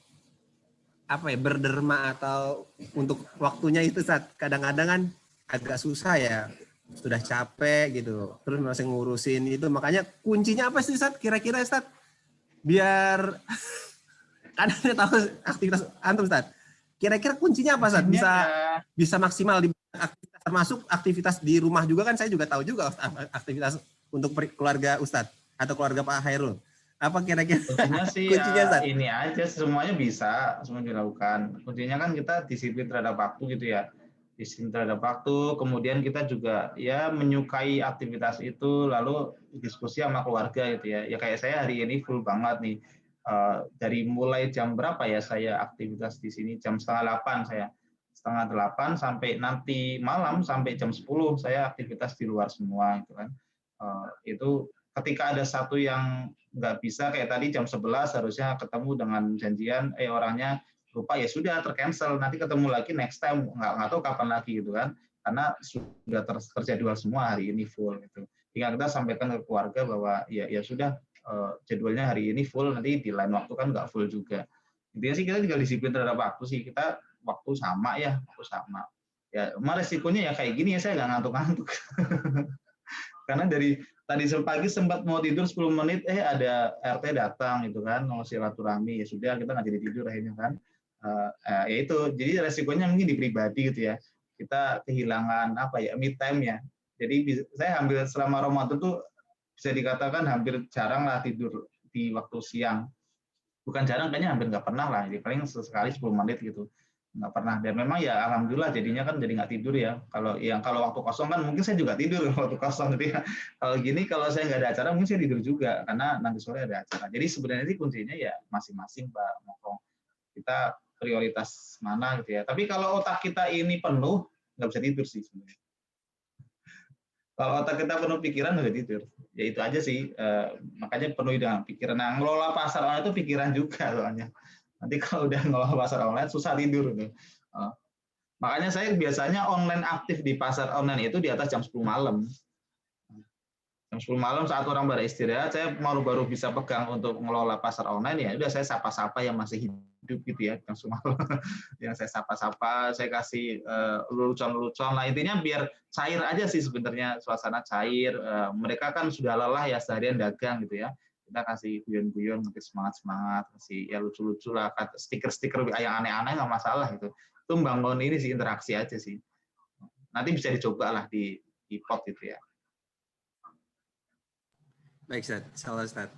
apa ya, berderma atau untuk waktunya itu Ustadz kadang-kadang kan agak susah ya, sudah capek gitu, terus masih ngurusin itu. Makanya kuncinya apa sih Ustadz kira-kira Ustadz biar kan Anda tahu aktivitas antum Ustadz, kira-kira kuncinya apa Ustadz bisa maksimal di aktivitas, termasuk aktivitas di rumah juga kan. Saya juga tahu juga Ustadz, aktivitas untuk keluarga Ustadz atau keluarga Pak Khairul. Apa kira-kira kuncinya sih kuncinya, ya, ini aja, semuanya bisa, semua dilakukan. Kuncinya kan kita disiplin terhadap waktu gitu ya, disiplin terhadap waktu. Kemudian kita juga ya menyukai aktivitas itu, lalu diskusi sama keluarga gitu ya. Ya kayak saya hari ini full banget nih. Dari mulai jam berapa ya saya aktivitas di sini, jam 7:30 saya, 7:30 sampai nanti malam sampai jam 10 saya aktivitas di luar semua gitu kan. Itu ketika ada satu yang nggak bisa, kayak tadi jam 11 harusnya ketemu dengan janjian, orangnya lupa, ya sudah tercancel, nanti ketemu lagi next time, nggak tahu kapan lagi gitu kan, karena sudah terjadwal semua hari ini full gitu. Tinggal kita sampaikan ke keluarga bahwa ya sudah, jadwalnya hari ini full, nanti di lain waktu kan nggak full juga. Intinya sih kita tinggal disiplin terhadap waktu sih, kita waktu sama ya, waktu sama. Ya, resikonya ya kayak gini ya, saya nggak ngantuk-ngantuk. Karena dari tadi pagi sempat mau tidur 10 menit, ada RT datang gitu kan, mau silaturahmi, ya sudah kita nggak jadi tidur akhirnya kan. Ya itu, jadi resikonya mungkin di pribadi gitu ya. Kita kehilangan apa ya, me time ya. Jadi saya hampir selama Ramadan tuh bisa dikatakan hampir jarang lah tidur di waktu siang. Bukan jarang, kayaknya hampir nggak pernah lah. Jadi paling sesekali 10 menit gitu. Nggak pernah. Dan memang ya alhamdulillah jadinya kan jadi nggak tidur ya. Kalau waktu kosong kan mungkin saya juga tidur waktu kosong gitu ya. Kalau gini, kalau saya nggak ada acara mungkin saya tidur juga karena nanti sore ada acara. Jadi sebenarnya sih kuncinya ya masing-masing Pak Mokong. Kita prioritas mana gitu ya. Tapi kalau otak kita ini penuh, nggak bisa tidur sih sebenarnya. Kalau otak kita penuh pikiran, nggak tidur. Ya itu aja sih. Makanya penuhi dengan pikiran. Nah, ngelola pasar online itu pikiran juga soalnya. Nanti kalau udah ngelola pasar online, susah tidur. Makanya saya biasanya online aktif di pasar online itu di atas jam 10 malam. Jam 10 malam saat orang beristirahat, saya baru bisa pegang untuk mengelola pasar online, ya udah saya sapa-sapa yang masih hidup gitu ya, jam 10 malam. Yang saya sapa-sapa, saya kasih lelucon-lelucon. Nah, intinya biar cair aja sih sebenarnya, suasana cair. Mereka kan sudah lelah ya seharian dagang gitu ya. Kita kasih guyon-guyon, nanti semangat-semangat, kasih ya lucu-lucu lah, stiker-stiker yang aneh-aneh nggak masalah gitu. Itu membangun ini sih, interaksi aja sih. Nanti bisa dicoba lah di POT gitu ya. Baik Ustaz, salah Ustaz.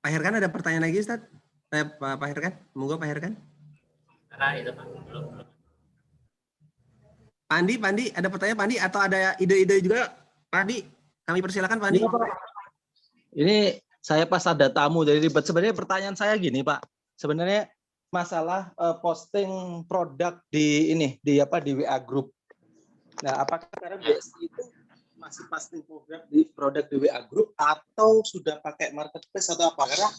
Pak Herkan ada pertanyaan lagi Ustaz? Pak Herkan, monggo Pak Herkan. Itu Pak, belum. Pak Andi, ada pertanyaan Pak Andi atau ada ide-ide juga Pak Andi? Kami persilakan Pak Andi. Iya, Pak. Ini saya pas ada tamu jadi ribet. Sebenarnya pertanyaan saya gini Pak, sebenarnya masalah posting produk di WA Group. Nah, apakah sekarang BSI itu masih posting produk di WA Group atau sudah pakai marketplace atau apa? Karena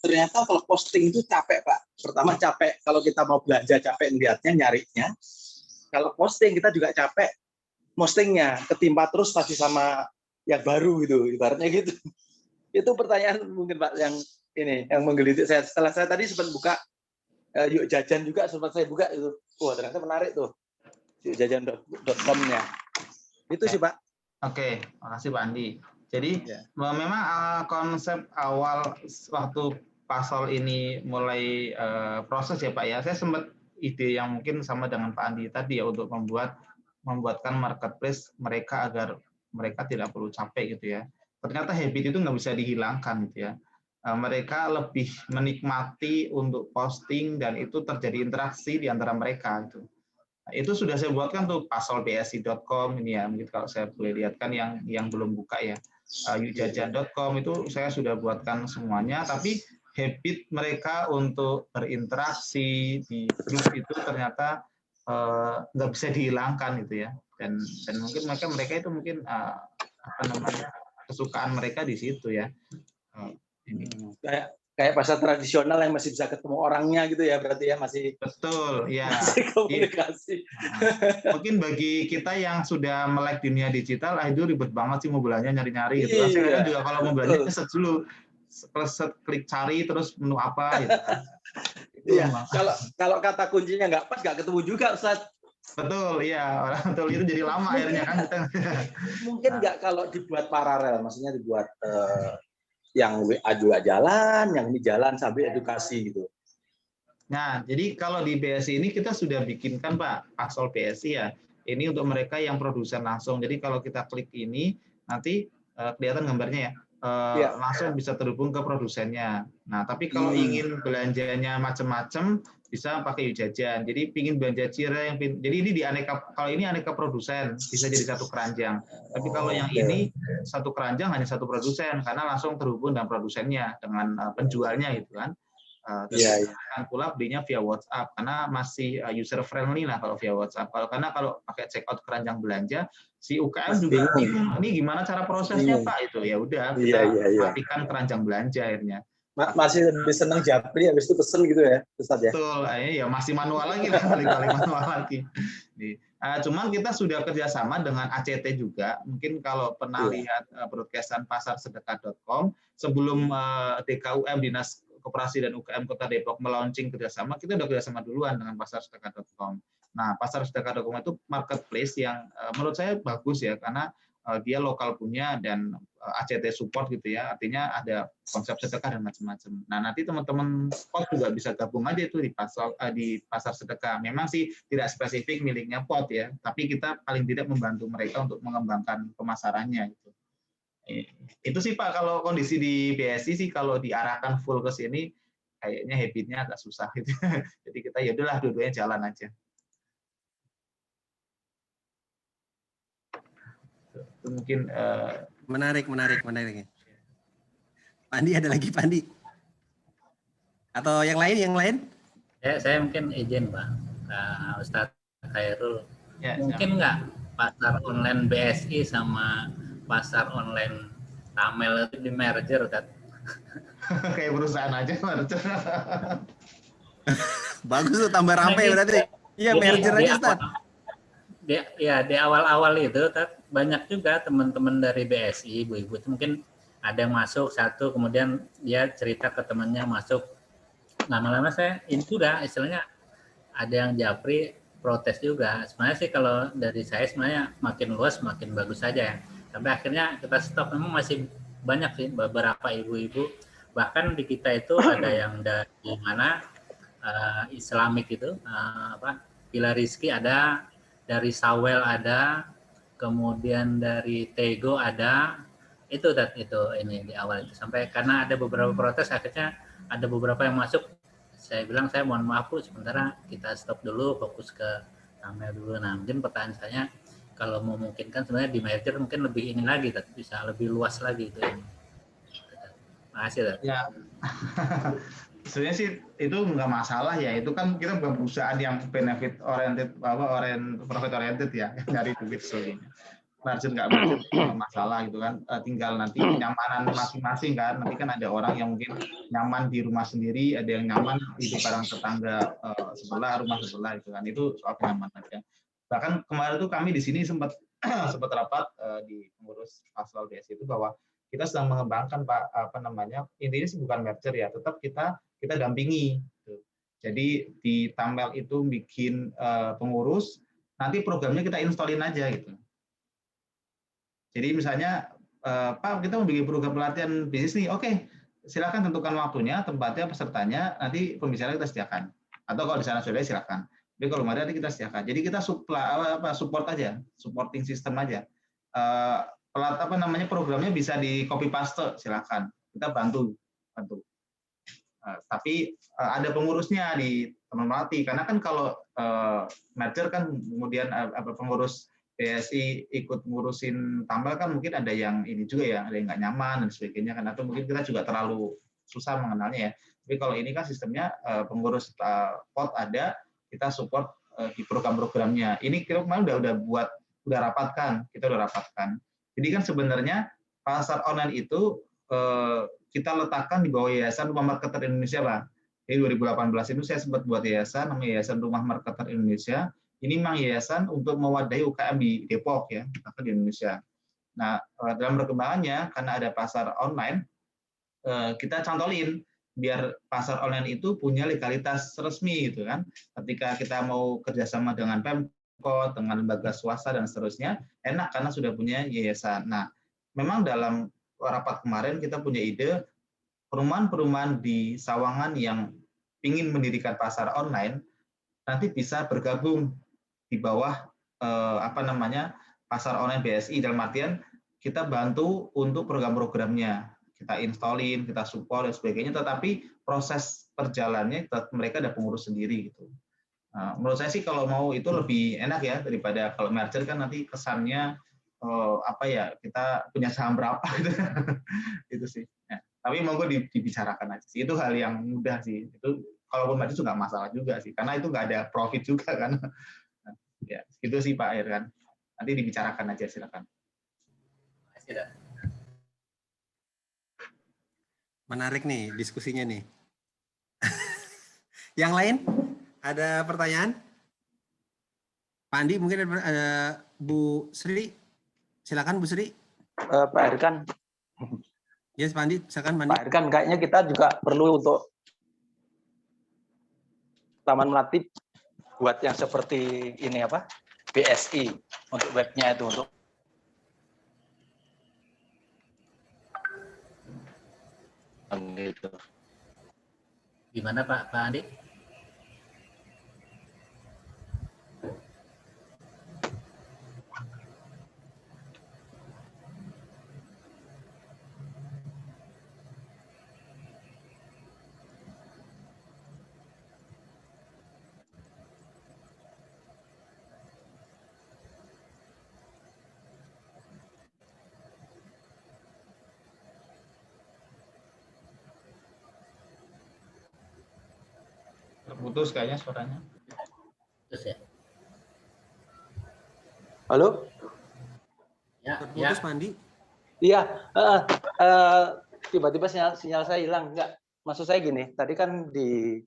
ternyata kalau posting itu capek Pak. Pertama capek kalau kita mau belanja, capek lihatnya, nyarinya. Kalau posting kita juga capek postingnya, ketimpa terus pasti sama yang baru gitu, ibaratnya gitu. Itu pertanyaan mungkin Pak yang menggelitik saya. Setelah saya tadi sempat buka Yuk Jajan juga, sempat saya buka itu. Wah, ternyata menarik tuh. yukjajan.com-nya. Itu sih Pak. Oke, makasih Pak Andi. Jadi memang konsep awal waktu Pasol ini mulai proses ya Pak ya, saya sempat ide yang mungkin sama dengan Pak Andi tadi ya untuk membuatkan marketplace mereka agar mereka tidak perlu capek gitu ya. Ternyata habit itu nggak bisa dihilangkan gitu ya. Mereka lebih menikmati untuk posting dan itu terjadi interaksi di antara mereka gitu. Itu sudah saya buatkan tuh pasolbsi.com ini ya, mungkin kalau saya boleh lihat kan yang belum buka ya, yukjajan.com itu saya sudah buatkan semuanya, tapi habit mereka untuk berinteraksi di grup itu ternyata nggak bisa dihilangkan gitu ya, dan mungkin mereka itu mungkin kesukaan mereka di situ ya. Ini. Kayak pasar tradisional yang masih bisa ketemu orangnya gitu ya, berarti ya masih betul ya, masih komunikasi. Mungkin bagi kita yang sudah melek dunia digital, itu ribet banget sih mau belanja nyari-nyari gitu. Saya kan juga kalau mau belanja set dulu, klik cari terus menu apa gitu kan. Iya. Kalau kata kuncinya nggak pas, nggak ketemu juga Ustaz. Betul, iya, betul, itu jadi lama akhirnya kan. Mungkin nggak kalau dibuat paralel, maksudnya dibuat yang WA juga jalan, yang ini jalan sambil edukasi gitu. Nah, jadi kalau di BSI ini kita sudah bikinkan Pak, Pasol BSI ya. Ini untuk mereka yang produsen langsung. Jadi kalau kita klik ini, nanti kelihatan gambarnya ya. Langsung bisa terhubung ke produsennya. Nah, tapi kalau ingin belanjanya macam-macam, bisa pakai Yuk Jajan. Jadi pingin belanja cireng, jadi ini di kalau ini aneka produsen, bisa jadi satu keranjang. Tapi kalau yang ini satu keranjang hanya satu produsen, karena langsung terhubung dengan produsennya, dengan penjualnya gitu kan. Akan pula belinya via WhatsApp karena masih user friendly lah kalau via WhatsApp. Karena kalau pakai check out keranjang belanja, si UKM juga bingung. Ini gimana cara prosesnya Pak itu? Ya udah kita matikan keranjang belanja akhirnya. Masih lebih senang japri habis itu pesen gitu ya, Ustaz ya. Betul, ya masih manual lagi lah, kali-kali manual lagi. Cuman kita sudah kerjasama dengan ACT juga. Mungkin kalau pernah lihat broadcastan pasarsedekah.com, sebelum DKUM Dinas Koperasi dan UKM Kota Depok melaunching kerjasama, kita udah kerjasama duluan dengan pasarsedekah.com. Nah, pasarsedekah.com itu marketplace yang menurut saya bagus ya, karena dia lokal punya dan ACT support gitu ya, artinya ada konsep sedekah dan macam-macam. Nah, nanti teman-teman POT juga bisa gabung aja itu di pasar sedekah. Memang sih tidak spesifik miliknya POT ya, tapi kita paling tidak membantu mereka untuk mengembangkan pemasarannya gitu. Itu sih Pak, kalau kondisi di BSI sih kalau diarahkan full ke sini kayaknya habitnya agak susah gitu. Jadi kita ya udahlah dua-duanya jalan aja. Itu mungkin menarik. Pandi ada lagi Pandi? Atau yang lain? Saya mungkin izin Pak, Ustadz Khairul. Ya, mungkin nggak pasar online BSI sama pasar online Tamel itu di merger kan? Kayak perusahaan aja merger. Bagus tuh, tambah ramai berarti. Iya, merger aja Ustaz. Di awal-awal itu banyak juga teman-teman dari BSI, ibu-ibu itu mungkin ada yang masuk satu, kemudian dia cerita ke temannya masuk. Lama-lama saya ini sudah istilahnya ada yang japri, protes juga. Sebenarnya sih kalau dari saya sebenarnya makin luas makin bagus saja ya. Sampai akhirnya kita stop. Memang masih banyak sih beberapa ibu-ibu. Bahkan di kita itu ada yang dari mana Islamik itu Pila Rizky ada, dari Sawel ada, kemudian dari Tego ada. Itu ini di awal itu sampai karena ada beberapa protes akhirnya ada beberapa yang masuk. Saya bilang saya mohon maaf Bu, sementara kita stop dulu, fokus ke Tamel dulu. Nah, mungkin pertanyaan saya kalau memungkinkan sebenarnya di merger mungkin lebih ini lagi, bisa lebih luas lagi itu. Makasih loh. Ya, sebenarnya sih itu nggak masalah ya. Itu kan kita bukan perusahaan yang benefit oriented, profit oriented ya, dari duit sebagainya. Margin nggak masalah gitu kan. Tinggal nanti kenyamanan masing-masing kan. Nanti kan ada orang yang mungkin nyaman di rumah sendiri, ada yang nyaman hidup bareng tetangga sebelah, rumah sebelah gitu kan. Itu soal kenyamanan aja. Bahkan kemarin tuh kami di sini sempat sempat rapat di pengurus Paslon BSI itu bahwa kita sedang mengembangkan Pak, apa namanya, intinya sih bukan merger ya, tetap kita dampingi. Gitu. Jadi di Tamel itu bikin pengurus, nanti programnya kita installin aja gitu. Jadi misalnya, Pak, kita mau bikin program pelatihan bisnis nih, oke, silakan tentukan waktunya, tempatnya, pesertanya, nanti pembicaraan kita sediakan. Atau kalau di sana sudah silakan. Jadi kalau ada nanti kita sediakan. Jadi kita support aja, supporting system aja. Programnya bisa di copy paste, silakan. Kita bantu. Tapi ada pengurusnya di teman pelatih, karena kan kalau merger kan kemudian pengurus BSI ikut ngurusin tambal kan mungkin ada yang ini juga ya, ada yang nggak nyaman dan sebagainya kan, atau mungkin kita juga terlalu susah mengenalnya ya. Tapi kalau ini kan sistemnya pengurus pot ada, kita support di program-programnya. Ini kita kemarin udah rapatkan, kita udah rapatkan. Jadi kan sebenarnya pasar online itu kita letakkan di bawah Yayasan Rumah Marketer Indonesia, Pak. Di 2018 itu saya sempat buat yayasan, namanya Yayasan Rumah Marketer Indonesia. Ini memang yayasan untuk mewadahi UKM di Depok ya, atau di Indonesia. Nah, dalam perkembangannya karena ada pasar online, kita cantolin biar pasar online itu punya legalitas resmi gitu kan. Ketika kita mau kerjasama dengan Pemkot, dengan lembaga swasta dan seterusnya, enak karena sudah punya yayasan. Nah, memang dalam rapat kemarin kita punya ide perumahan-perumahan di Sawangan yang ingin mendirikan pasar online nanti bisa bergabung di bawah pasar online BSI, dalam artian kita bantu untuk program-programnya, kita installin, kita support dan sebagainya, tetapi proses perjalannya mereka ada pengurus sendiri gitu. Nah, menurut saya sih kalau mau itu lebih enak ya daripada kalau merger kan nanti kesannya kita punya saham berapa gitu. Itu sih. Ya. Tapi monggo dibicarakan aja sih. Itu hal yang mudah sih. Itu kalaupun merger juga nggak masalah juga sih, karena itu nggak ada profit juga kan. Ya, gitu sih Pak Irkan. Nanti dibicarakan aja, silakan. Menarik nih diskusinya nih. Yang lain ada pertanyaan? Pak Andi mungkin ada Bu Sri. Silakan Bu Sri. Pak Irkan. Yes, Pak Andi, silakan Pak Andi. Pak Irkan, kayaknya kita juga perlu untuk Taman Melati buat yang seperti ini BSI untuk webnya itu untuk gitu. Gimana Pak Andi? Terputus kayaknya suaranya. Terus ya. Halo? Ya, terputus Pak Andi. Iya, tiba-tiba sinyal saya hilang. Enggak, maksud saya gini, tadi kan di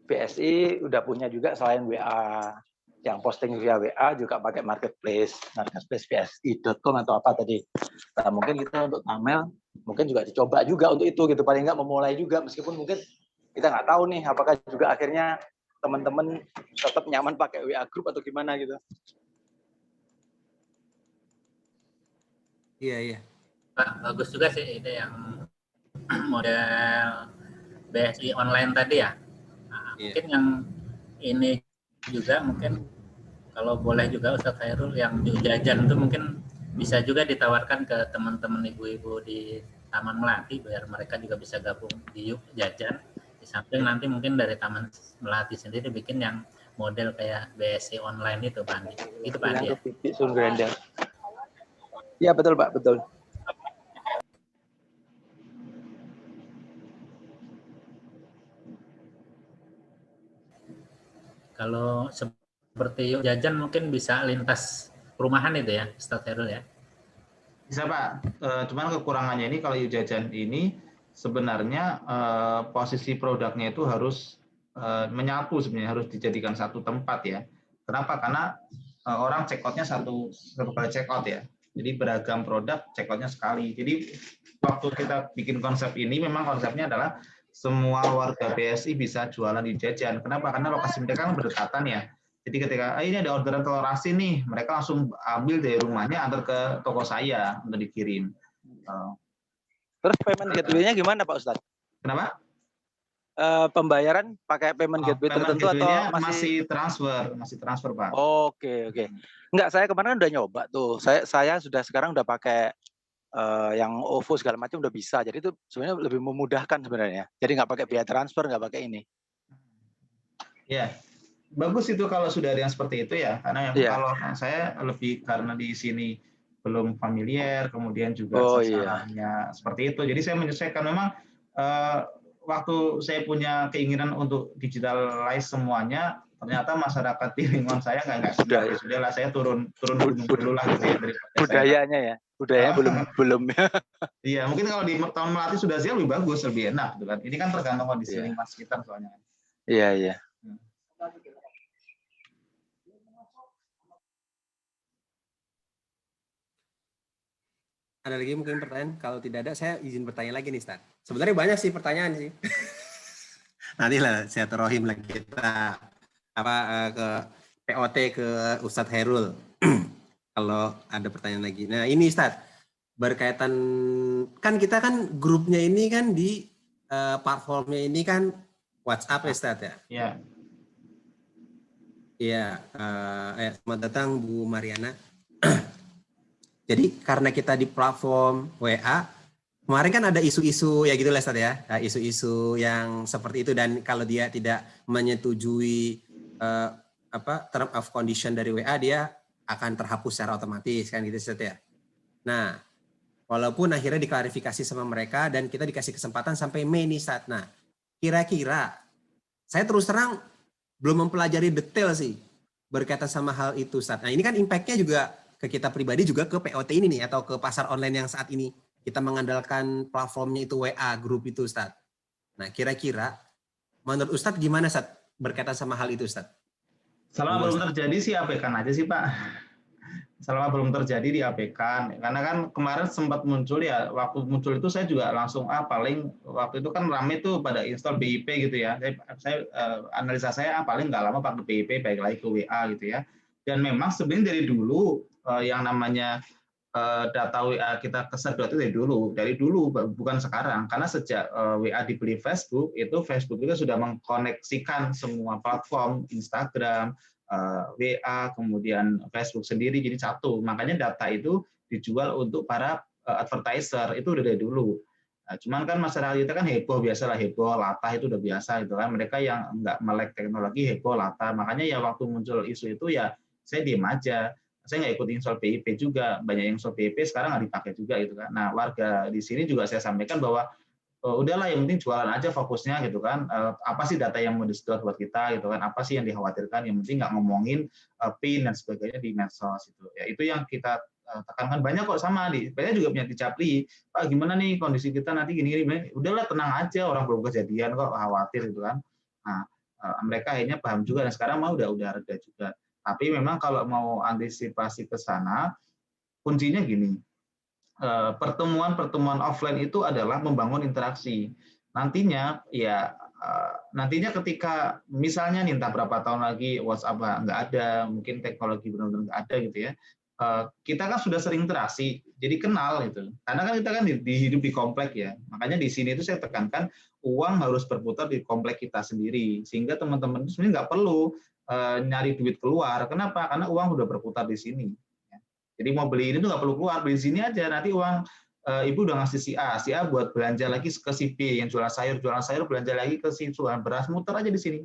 BSI udah punya juga selain WA, yang posting via WA juga pakai marketplace bsi.com atau apa tadi. Nah, mungkin kita untuk Tamel mungkin juga dicoba juga untuk itu gitu, paling nggak memulai juga, meskipun mungkin kita nggak tahu nih apakah juga akhirnya teman-teman tetap nyaman pakai WA group atau gimana gitu. Iya. Pak, bagus juga sih ide yang model BSI online tadi ya. Nah, mungkin yang ini juga mungkin kalau boleh juga Ustadz Khairul yang jajan itu mungkin bisa juga ditawarkan ke teman-teman ibu-ibu di Taman Melati biar mereka juga bisa gabung di Yuk Jajan. Di samping nanti mungkin dari Taman Melati sendiri bikin yang model kayak BSI online itu Pak Andi. Itu Pak Andi ya? Iya betul Pak, betul. Kalau seperti Yuk Jajan mungkin bisa lintas perumahan itu ya, Ustadz Herul ya? Bisa Pak, cuman kekurangannya ini kalau Yuk Jajan ini sebenarnya posisi produknya itu harus menyatu sebenarnya, harus dijadikan satu tempat ya. Kenapa? Karena orang check out-nya satu kali check out ya. Jadi beragam produk check out-nya sekali. Jadi waktu kita bikin konsep ini memang konsepnya adalah semua warga BSI bisa jualan di Jajan. Kenapa? Karena lokasi mereka kan berdekatan ya. Jadi ketika ini ada orderan telur asin nih, mereka langsung ambil dari rumahnya antar ke toko saya untuk dikirim. Terus payment gateway-nya gimana Pak Ustadz? Kenapa? Pembayaran pakai payment gateway tertentu atau masih transfer Pak? Oke. Enggak, saya kemarin udah nyoba tuh. Saya sudah sekarang udah pakai yang OVO segala macam udah bisa. Jadi itu sebenarnya lebih memudahkan sebenarnya. Jadi nggak pakai biaya transfer, nggak pakai ini. Ya, bagus itu kalau sudah ada yang seperti itu ya. Karena kalau saya lebih karena di sini belum familiar, kemudian juga sasarannya seperti itu. Jadi saya menyesuaikan memang waktu saya punya keinginan untuk digitalize semuanya, ternyata masyarakat di lingkungan saya nggak sudah lah, saya turun dulu lah gitu ya. Budayanya ya. Budayanya belum. Iya, mungkin kalau di tahun Melati sudah siap lebih bagus, lebih enak gitu kan. Ini kan tergantung kondisi lingkungan sekitar soalnya. Iya. Ada lagi mungkin pertanyaan? Kalau tidak ada, saya izin bertanya lagi nih, Ustaz. Sebenarnya banyak sih pertanyaan sih. Nantilah saya terohim lagi kita ke POT ke Ustadz Herul. Kalau ada pertanyaan lagi. Nah ini Ustadz, berkaitan, kan kita kan grupnya ini kan di platformnya ini kan WhatsApp ya Ustadz ya? Iya. Iya, selamat datang Bu Mariana. Jadi karena kita di platform WA, kemarin kan ada isu-isu ya gitu lah Ustadz ya, isu-isu yang seperti itu, dan kalau dia tidak menyetujui term of condition dari WA, dia akan terhapus secara otomatis kan gitu Ustadz ya. Nah, walaupun akhirnya diklarifikasi sama mereka dan kita dikasih kesempatan sampai Mei nih Ustadz. Nah, kira-kira saya terus terang belum mempelajari detail sih berkaitan sama hal itu Ustadz. Nah, ini kan impact-nya juga ke kita pribadi, juga ke POT ini nih, atau ke pasar online yang saat ini kita mengandalkan platformnya itu WA grup itu Ustadz. Nah, kira-kira menurut Ustadz gimana Ustadz berkaitan sama hal itu Ustadz? Selama belum terjadi sih abaikan aja sih Pak. Selama belum terjadi diabaikan. Karena kan kemarin sempat muncul ya, waktu muncul itu saya juga langsung paling waktu itu kan rame tuh pada install BIP gitu ya. Saya analisa saya paling nggak lama pakai BIP, baik lagi ke WA gitu ya. Dan memang sebenarnya dari dulu yang namanya data WA kita kesedot itu dari dulu bukan sekarang, karena sejak WA dibeli Facebook itu sudah mengkoneksikan semua platform, Instagram, WA, kemudian Facebook sendiri jadi satu. Makanya data itu dijual untuk para advertiser itu udah dari dulu. Nah, cuman kan masyarakat kita kan heboh, biasalah heboh, latah itu udah biasa itu kan. Mereka yang nggak melek teknologi heboh, latah. Makanya ya waktu muncul isu itu ya saya diem aja. Saya nggak ikut install PIP juga, banyak yang install PIP sekarang nggak dipakai juga gitu kan. Nah, warga di sini juga saya sampaikan bahwa udahlah yang penting jualan aja fokusnya gitu kan. Apa sih data yang mau disedot buat kita gitu kan? Apa sih yang dikhawatirkan? Yang penting nggak ngomongin PIN dan sebagainya di medsos itu. Ya itu yang kita tekankan, banyak kok sama banyak juga punya Dicapli. Pak gimana nih kondisi kita nanti gini-gini. Udahlah tenang aja, orang belum kejadian kok, khawatir gitu kan. Nah, mereka akhirnya paham juga dan sekarang udah reda juga. Tapi memang kalau mau antisipasi ke sana, kuncinya gini, pertemuan offline itu adalah membangun interaksi. Nantinya ketika misalnya nih entah berapa tahun lagi WhatsApp nggak ada, mungkin teknologi benar-benar nggak ada gitu ya, kita kan sudah sering interaksi, jadi kenal gitu. Karena kan kita kan hidup di komplek ya, makanya di sini itu saya tekankan uang harus berputar di komplek kita sendiri, sehingga teman-teman itu sebenarnya nggak perlu nyari duit keluar. Kenapa? Karena uang udah berputar di sini. Jadi mau beli ini tuh nggak perlu keluar, beli di sini aja. Nanti uang ibu udah ngasih si A buat belanja lagi ke si B yang jualan sayur belanja lagi ke si jualan beras, muter aja di sini.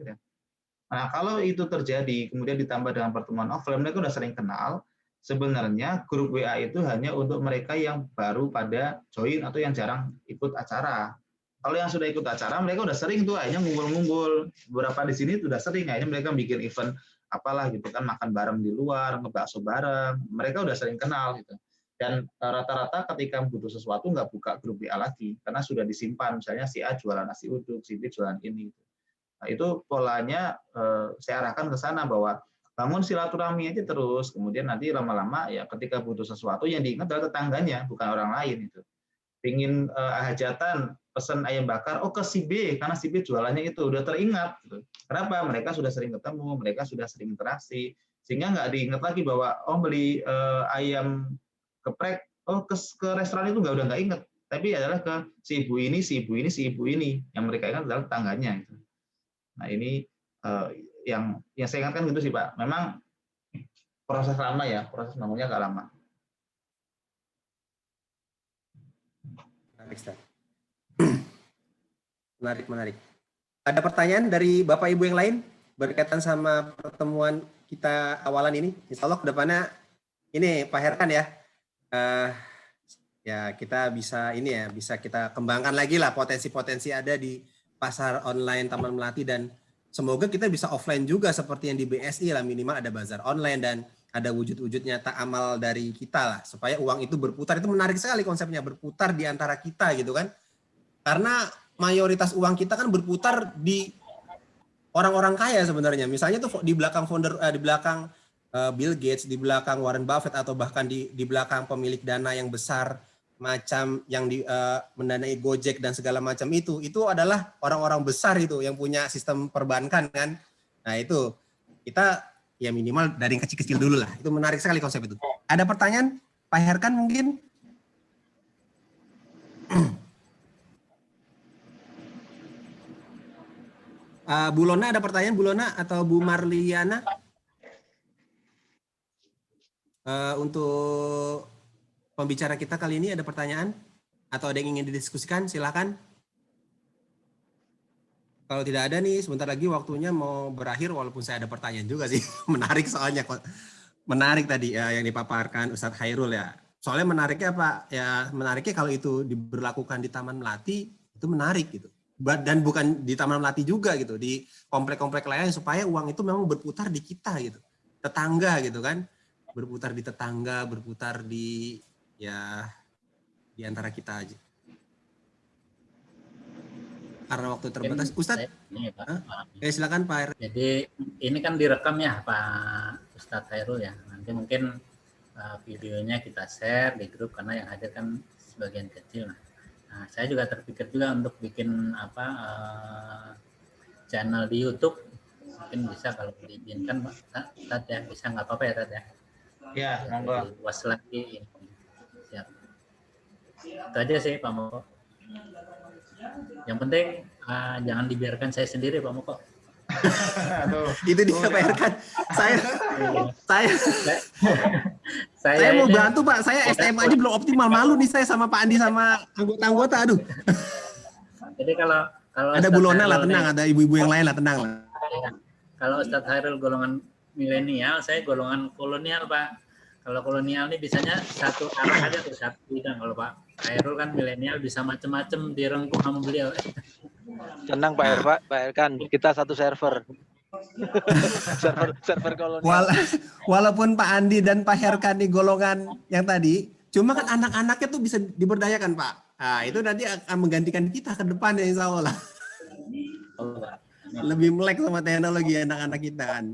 Nah kalau itu terjadi, kemudian ditambah dengan pertemuan offline, mereka udah sering kenal. Sebenarnya grup WA itu hanya untuk mereka yang baru pada join atau yang jarang ikut acara. Kalau yang sudah ikut acara, mereka udah sering tuh akhirnya ngumpul-ngumpul. Beberapa di sini sudah sering, akhirnya mereka bikin event apalah gitu kan, makan bareng di luar, ngebakso bareng. Mereka udah sering kenal gitu. Dan rata-rata ketika butuh sesuatu nggak buka grup WA lagi, karena sudah disimpan. Misalnya si A jualan nasi uduk, si B jualan ini. Nah, itu polanya saya arahkan ke sana bahwa bangun silaturahmi aja terus, kemudian nanti lama-lama ya ketika butuh sesuatu yang diingat adalah tetangganya, bukan orang lain itu. Pingin hajatan pesan ayam bakar, oh ke si B karena si B jualannya itu udah teringat. Gitu. Kenapa? Mereka sudah sering ketemu, mereka sudah sering interaksi, sehingga nggak diingat lagi bahwa oh beli ayam geprek, oh ke restoran itu udah nggak inget, tapi adalah ke si ibu ini, si ibu ini, si ibu ini yang mereka ingat adalah tetangganya. Gitu. Nah ini yang saya ingatkan gitu sih Pak. Memang proses lama ya, proses namanya agak lama. Menarik. Ada pertanyaan dari Bapak Ibu yang lain berkaitan sama pertemuan kita awalan ini? Insya Allah kedepannya ini Pak Herkan ya, ya kita bisa ini ya, bisa kita kembangkan lagi lah potensi-potensi ada di pasar online Taman Melati, dan semoga kita bisa offline juga seperti yang di BSI lah, minimal ada bazar online dan ada wujud-wujud nyata amal dari kita lah, supaya uang itu berputar. Itu menarik sekali konsepnya, berputar di antara kita gitu kan. Karena mayoritas uang kita kan berputar di orang-orang kaya sebenarnya. Misalnya tuh di belakang founder, di belakang Bill Gates, di belakang Warren Buffett, atau bahkan di belakang pemilik dana yang besar macam yang mendanai Gojek dan segala macam itu adalah orang-orang besar itu yang punya sistem perbankan kan. Nah itu kita ya minimal dari yang kecil-kecil dulu lah. Itu menarik sekali konsep itu. Ada pertanyaan Pak Herkan mungkin? Bu Lona ada pertanyaan, Bu Lona atau Bu Marliana? Untuk pembicara kita kali ini ada pertanyaan? Atau ada yang ingin didiskusikan? Silakan. Kalau tidak ada nih, sebentar lagi waktunya mau berakhir, walaupun saya ada pertanyaan juga sih. Menarik soalnya. Menarik tadi yang dipaparkan Ustadz Khairul ya. Soalnya menariknya Pak, ya menariknya kalau itu diberlakukan di Taman Melati, itu menarik gitu. Dan bukan di Taman Melati juga gitu, di komplek-komplek lain, supaya uang itu memang berputar di kita gitu. Tetangga gitu kan. Berputar di tetangga, berputar di ya di antara kita aja. Karena waktu terbatas. Ustadz, silakan Pak. Jadi ini kan direkam ya Pak Ustadz Khairul ya. Nanti mungkin videonya kita share di grup karena yang hadir kan sebagian kecil. Nah, saya juga terpikir juga untuk bikin channel di YouTube. Mungkin bisa kalau diizinkan Pak Tad ya, bisa nggak apa-apa ya Tad ya? Ya, monggo. Luas lagi. Siap. Itu aja sih Pak Moko. Yang penting jangan dibiarkan saya sendiri Pak Moko. Itu dia Pak Herkan. Saya mau bantu Pak. Saya STM aja belum optimal, malu nih saya sama Pak Andi sama anggota-anggota. Aduh. Jadi kalau ada Bu Lona lah, tenang, ada ibu-ibu yang lain lah, tenang lah. Kalau Ustadz Khairul golongan milenial, saya golongan kolonial Pak. Kalau kolonial ini bisanya satu arah aja tuh, satu bidang. Kalau Pak Khairul kan milenial bisa macam-macam direngkuh sama beliau. Tenang Pak Herkan, kita satu server. server kolonial. Walaupun Pak Andi dan Pak Herkan di golongan yang tadi, cuma kan anak-anaknya tuh bisa diberdayakan Pak. Nah itu nanti akan menggantikan kita ke depan ya insya Allah. Lebih melek sama teknologi anak-anak kita kan.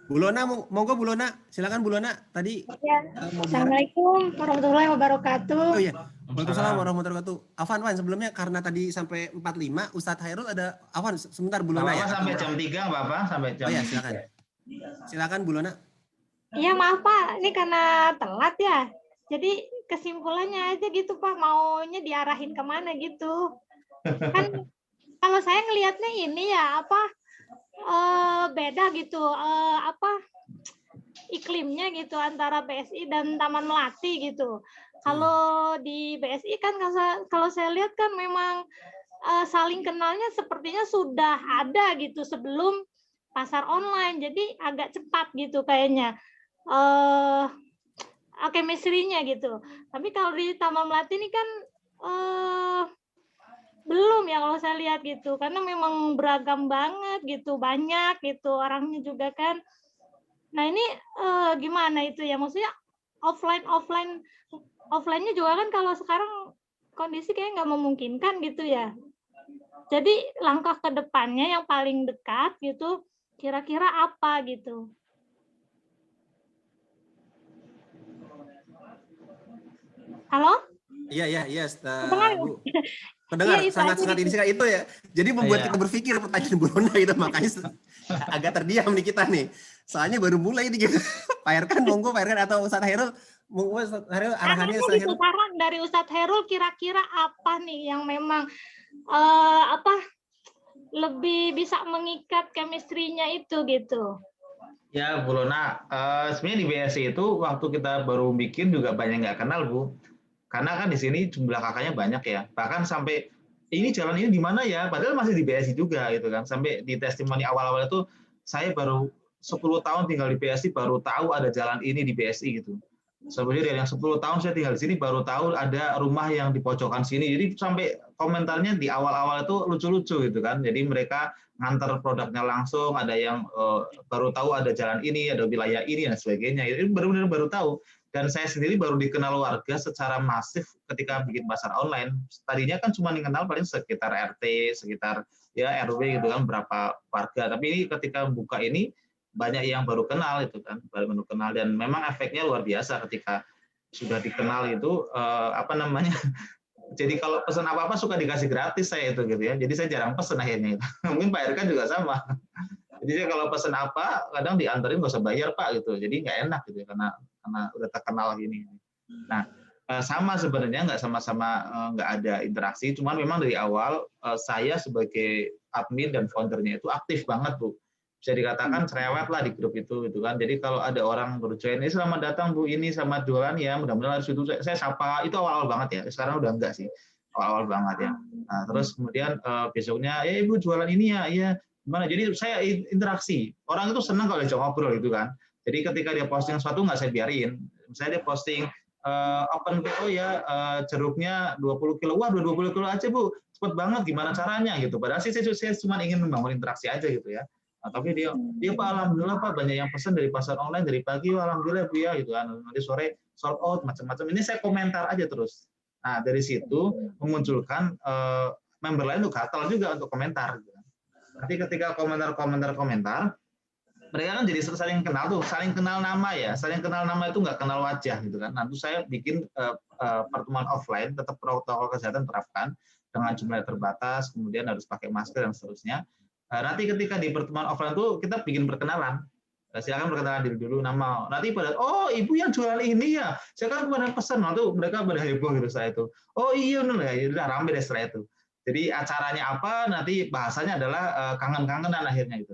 Bu Lona, monggo Bu Lona, silakan Bu Lona. Tadi ya. Assalamualaikum warahmatullahi wabarakatuh. Oh iya, waalaikumsalam warahmatullahi wabarakatuh. Afwan, sebelumnya karena tadi sampai 45, Ustadz Khairul ada, Afwan, sebentar Bu Lona ya. Sampai jam 3 Bapak, sampai jam 3. Oh ya, silakan. Silakan Bu Lona. Iya maaf Pak, ini karena telat ya. Jadi kesimpulannya aja gitu Pak, maunya diarahin kemana gitu. Kan kalau saya ngelihatnya ini ya beda gitu iklimnya gitu antara BSI dan Taman Melati gitu. Kalau di BSI kan kalau saya lihat kan memang saling kenalnya sepertinya sudah ada gitu sebelum pasar online, jadi agak cepat gitu kayaknya chemistry-nya gitu. Tapi kalau di Taman Melati ini kan kalau saya lihat gitu, karena memang beragam banget gitu, banyak gitu orangnya juga kan. Nah ini gimana itu ya, maksudnya offline-nya juga kan kalau sekarang kondisi kayak nggak memungkinkan gitu ya. Jadi langkah ke depannya yang paling dekat gitu, kira-kira apa gitu? Halo? Iya, Dengar? Bu. Mendengar Iya, itu sangat-sangat aja ini gitu. sekali itu ya. Jadi membuat Iya. kita berpikir pertanyaan Bu Rona itu, makanya agak terdiam nih kita nih. Soalnya baru mulai nih gitu. Pak Erkan, monggo Pak Erkan atau Ustadz Hairul, monggo Ustadz Hairul, arahannya Arahnya Ustadz gitu, Hairul. saran dari Ustadz Hairul kira-kira apa nih yang memang lebih bisa mengikat chemistry-nya itu gitu. Ya, Bu Lona, sebenarnya di BSI itu waktu kita baru bikin juga banyak nggak kenal, Bu. Karena kan di sini jumlah kakaknya banyak ya. Bahkan sampai ini jalan ini di mana ya? Padahal masih di BSI juga gitu kan. Sampai di testimoni awal-awal itu saya baru 10 tahun tinggal di BSI baru tahu ada jalan ini di BSI gitu. Sebenarnya dari yang 10 tahun saya tinggal di sini baru tahu ada rumah yang di pojokan sini. Jadi sampai komentarnya di awal-awal itu lucu-lucu gitu kan. Jadi mereka ngantar produknya langsung, ada yang baru tahu ada jalan ini, ada wilayah ini dan sebagainya. Itu benar-benar baru tahu. Dan saya sendiri baru dikenal warga secara masif ketika bikin pasar online. Tadinya kan cuma dikenal paling sekitar RT, sekitar ya RW gitu kan berapa warga. Tapi ini ketika buka ini banyak yang baru kenal itu kan, baru kenal, dan memang efeknya luar biasa ketika sudah dikenal itu apa namanya. Jadi kalau pesan apa-apa suka dikasih gratis saya itu gitu ya. Jadi saya jarang pesan akhirnya itu. Mungkin Pak Erkan juga sama. Jadi saya kalau pesan apa kadang diantarin nggak usah bayar Pak gitu. Jadi nggak enak gitu ya karena udah terkenal gini. Nah sama sebenarnya nggak sama-sama nggak ada interaksi. Cuman memang dari awal saya sebagai admin dan foundernya itu aktif banget Bu. Bisa dikatakan cerewet lah di grup itu gitu kan. Jadi kalau ada orang baru join, selamat datang Bu, ini sama jualan ya, mudah-mudahan harus itu saya sapa. Itu awal-awal banget ya. Sekarang udah enggak sih. Awal-awal banget ya. Nah, terus kemudian besoknya Ibu jualan ini ya. Iya. Gimana? Jadi saya interaksi. Orang itu senang kalau diajak ngobrol gitu kan. Jadi ketika dia posting sesuatu nggak saya biarin. Misalnya dia posting open PO ya, jeruknya 20 kilo. Wah, 20 kilo aja Bu. Cepet banget, gimana caranya gitu. Padahal sih saya cuma ingin membangun interaksi aja gitu ya. Nah, tapi dia Pak alhamdulillah Pak banyak yang pesan dari pasar online dari pagi, alhamdulillah Bu ya gitu kan. Nanti sore sold out macam-macam. Ini saya komentar aja terus. Nah dari situ memunculkan member lain tuh gatal juga untuk komentar. Gitu. Nanti ketika komentar, mereka kan jadi saling kenal tuh, saling kenal nama ya, saling kenal nama itu nggak kenal wajah gitu kan. Nanti saya bikin pertemuan offline, tetap protokol kesehatan terapkan dengan jumlah terbatas, kemudian harus pakai masker dan seterusnya. Nanti ketika di pertemuan offline itu kita bikin perkenalan. Silakan perkenalan diri dulu nama. Nanti pada Ibu yang jualan ini ya. Saya kan kemarin pesan, waktu mereka pada heboh gitu saya itu. Oh iya benar ya, udah rame deh setelah itu. Jadi acaranya apa? Nanti bahasanya adalah kangen-kangenan akhirnya gitu.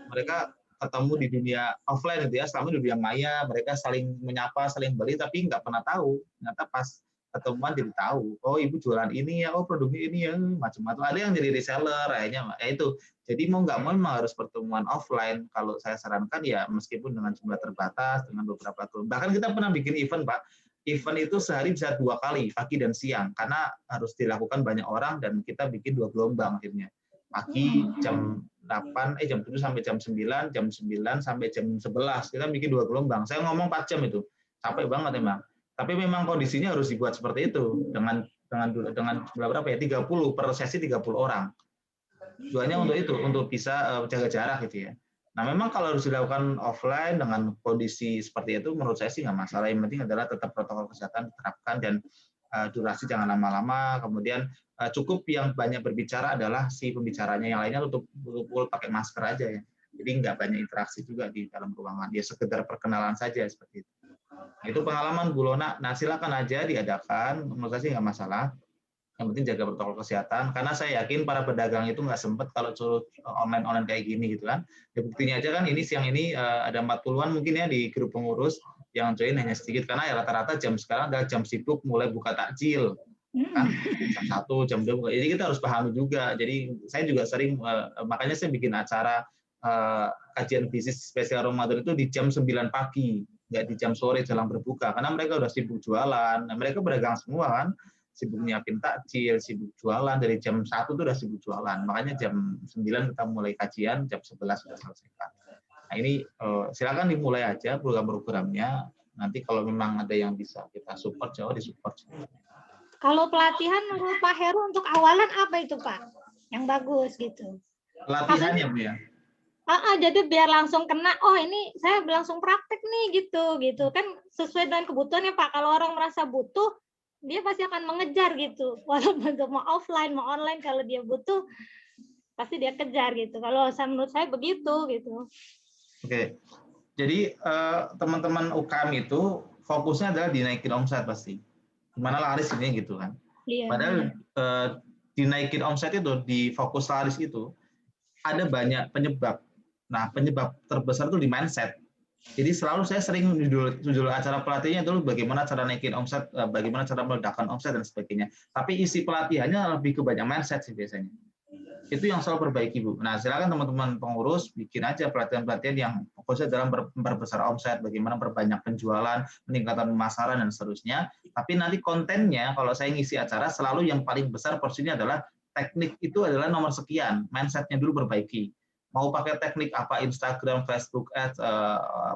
Mereka ketemu di dunia offline gitu ya, selama di dunia maya mereka saling menyapa, saling beli tapi nggak pernah tahu. Ternyata pas ketemuan jadi tahu, oh Ibu jualan ini ya, oh produknya ini ya, macam-macam. Ada yang jadi reseller, akhirnya ya itu. Jadi mau nggak mau memang harus pertemuan offline. Kalau saya sarankan ya meskipun dengan jumlah terbatas, dengan beberapa tool. Bahkan kita pernah bikin event Pak. Event itu sehari bisa 2 kali, pagi dan siang, karena harus dilakukan banyak orang dan kita bikin 2 gelombang akhirnya. Pagi jam 8, jam 7 sampai jam 9, jam 9 sampai jam 11. Kita bikin 2 gelombang. Saya ngomong 4 jam itu. Capek banget emang. Tapi memang kondisinya harus dibuat seperti itu dengan berapa ya? 30 per sesi 30 orang. Tujuannya untuk itu, untuk bisa jaga jarak gitu ya. Nah, memang kalau harus dilakukan offline dengan kondisi seperti itu menurut saya sih nggak masalah. Yang penting adalah tetap protokol kesehatan diterapkan dan durasi jangan lama-lama. Kemudian cukup yang banyak berbicara adalah si pembicaranya, yang lainnya tutup pakai masker aja ya. Jadi nggak banyak interaksi juga di dalam ruangan. Ya sekedar perkenalan saja seperti itu. Nah, itu pengalaman Bu Lona. Nah, silakan aja diadakan. Menurut saya sih nggak masalah. Yang penting jaga protokol kesehatan. Karena saya yakin para pedagang itu nggak sempat kalau suruh online kayak gini gitu kan. Ya, buktinya aja kan ini siang ini ada 40-an mungkin ya di grup pengurus yang join hanya sedikit. Karena ya rata-rata jam sekarang adalah jam sibuk mulai buka takjil. Kan? Jam 1, jam 2. Jadi kita harus pahami juga. Jadi saya juga sering, makanya saya bikin acara kajian bisnis spesial Ramadan itu di jam 9 pagi. Nggak di jam sore jelang berbuka, karena mereka udah sibuk jualan, mereka berdagang semua kan, sibuk nyiapin takjil, sibuk jualan, dari jam 1 tuh udah sibuk jualan. Makanya jam 9 kita mulai kajian, jam 11 sudah selesai. Nah ini silakan dimulai aja program-programnya. Nanti kalau memang ada yang bisa kita support, jauh disupport. Kalau pelatihan menurut Pak Heru untuk awalan apa itu Pak? Yang bagus gitu. Pelatihannya Bu ya? Jadi biar langsung kena, oh ini saya langsung praktek nih gitu kan sesuai dengan kebutuhannya Pak. Kalau orang merasa butuh, dia pasti akan mengejar gitu. Walaupun mau offline, mau online, kalau dia butuh, pasti dia kejar gitu. Kalau menurut saya begitu gitu. Oke, jadi teman-teman UKM itu fokusnya adalah dinaikin omset pasti. Gimana laris ini gitu kan. Iya. Padahal dinaikin omset itu, di fokus laris itu, ada banyak penyebab. Nah, penyebab terbesar itu di mindset. Jadi selalu saya sering judul acara pelatihannya itu bagaimana cara naikin omset, bagaimana cara meledakkan omset dan sebagainya. Tapi isi pelatihannya lebih ke banyak mindset sih biasanya. Itu yang selalu perbaiki Bu. Nah, silakan teman-teman pengurus bikin aja pelatihan-pelatihan yang fokusnya dalam memperbesar omset, bagaimana perbanyak penjualan, peningkatan pemasaran dan seterusnya. Tapi nanti kontennya kalau saya ngisi acara selalu yang paling besar porsinya adalah teknik itu adalah nomor sekian, mindsetnya dulu perbaiki. Mau pakai teknik apa, Instagram, Facebook Ads,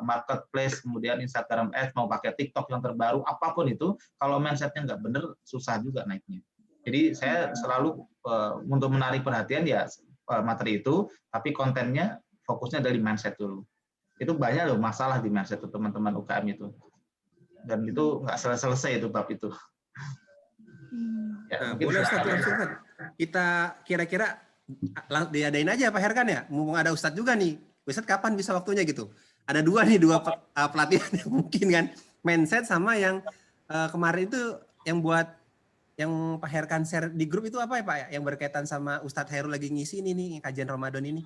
Marketplace, kemudian Instagram Ads, mau pakai TikTok yang terbaru, apapun itu, kalau mindsetnya nggak bener, susah juga naiknya. Jadi saya selalu untuk menarik perhatian ya materi itu, tapi kontennya fokusnya dari mindset dulu. Itu banyak loh masalah di mindset tuh teman-teman UKM itu. Dan itu nggak selesai itu bab itu. Ya, boleh Ustaz langsung kan. Kita kira-kira diadain aja Pak Herkan ya. Mumpung ada Ustadz juga nih. Ustadz kapan bisa waktunya gitu? Ada dua pelatihan yang mungkin kan. Mindset sama yang kemarin itu yang buat yang Pak Herkan share di grup itu apa ya Pak ya? Yang berkaitan sama Ustadz Heru lagi ngisi ini nih kajian Ramadan ini.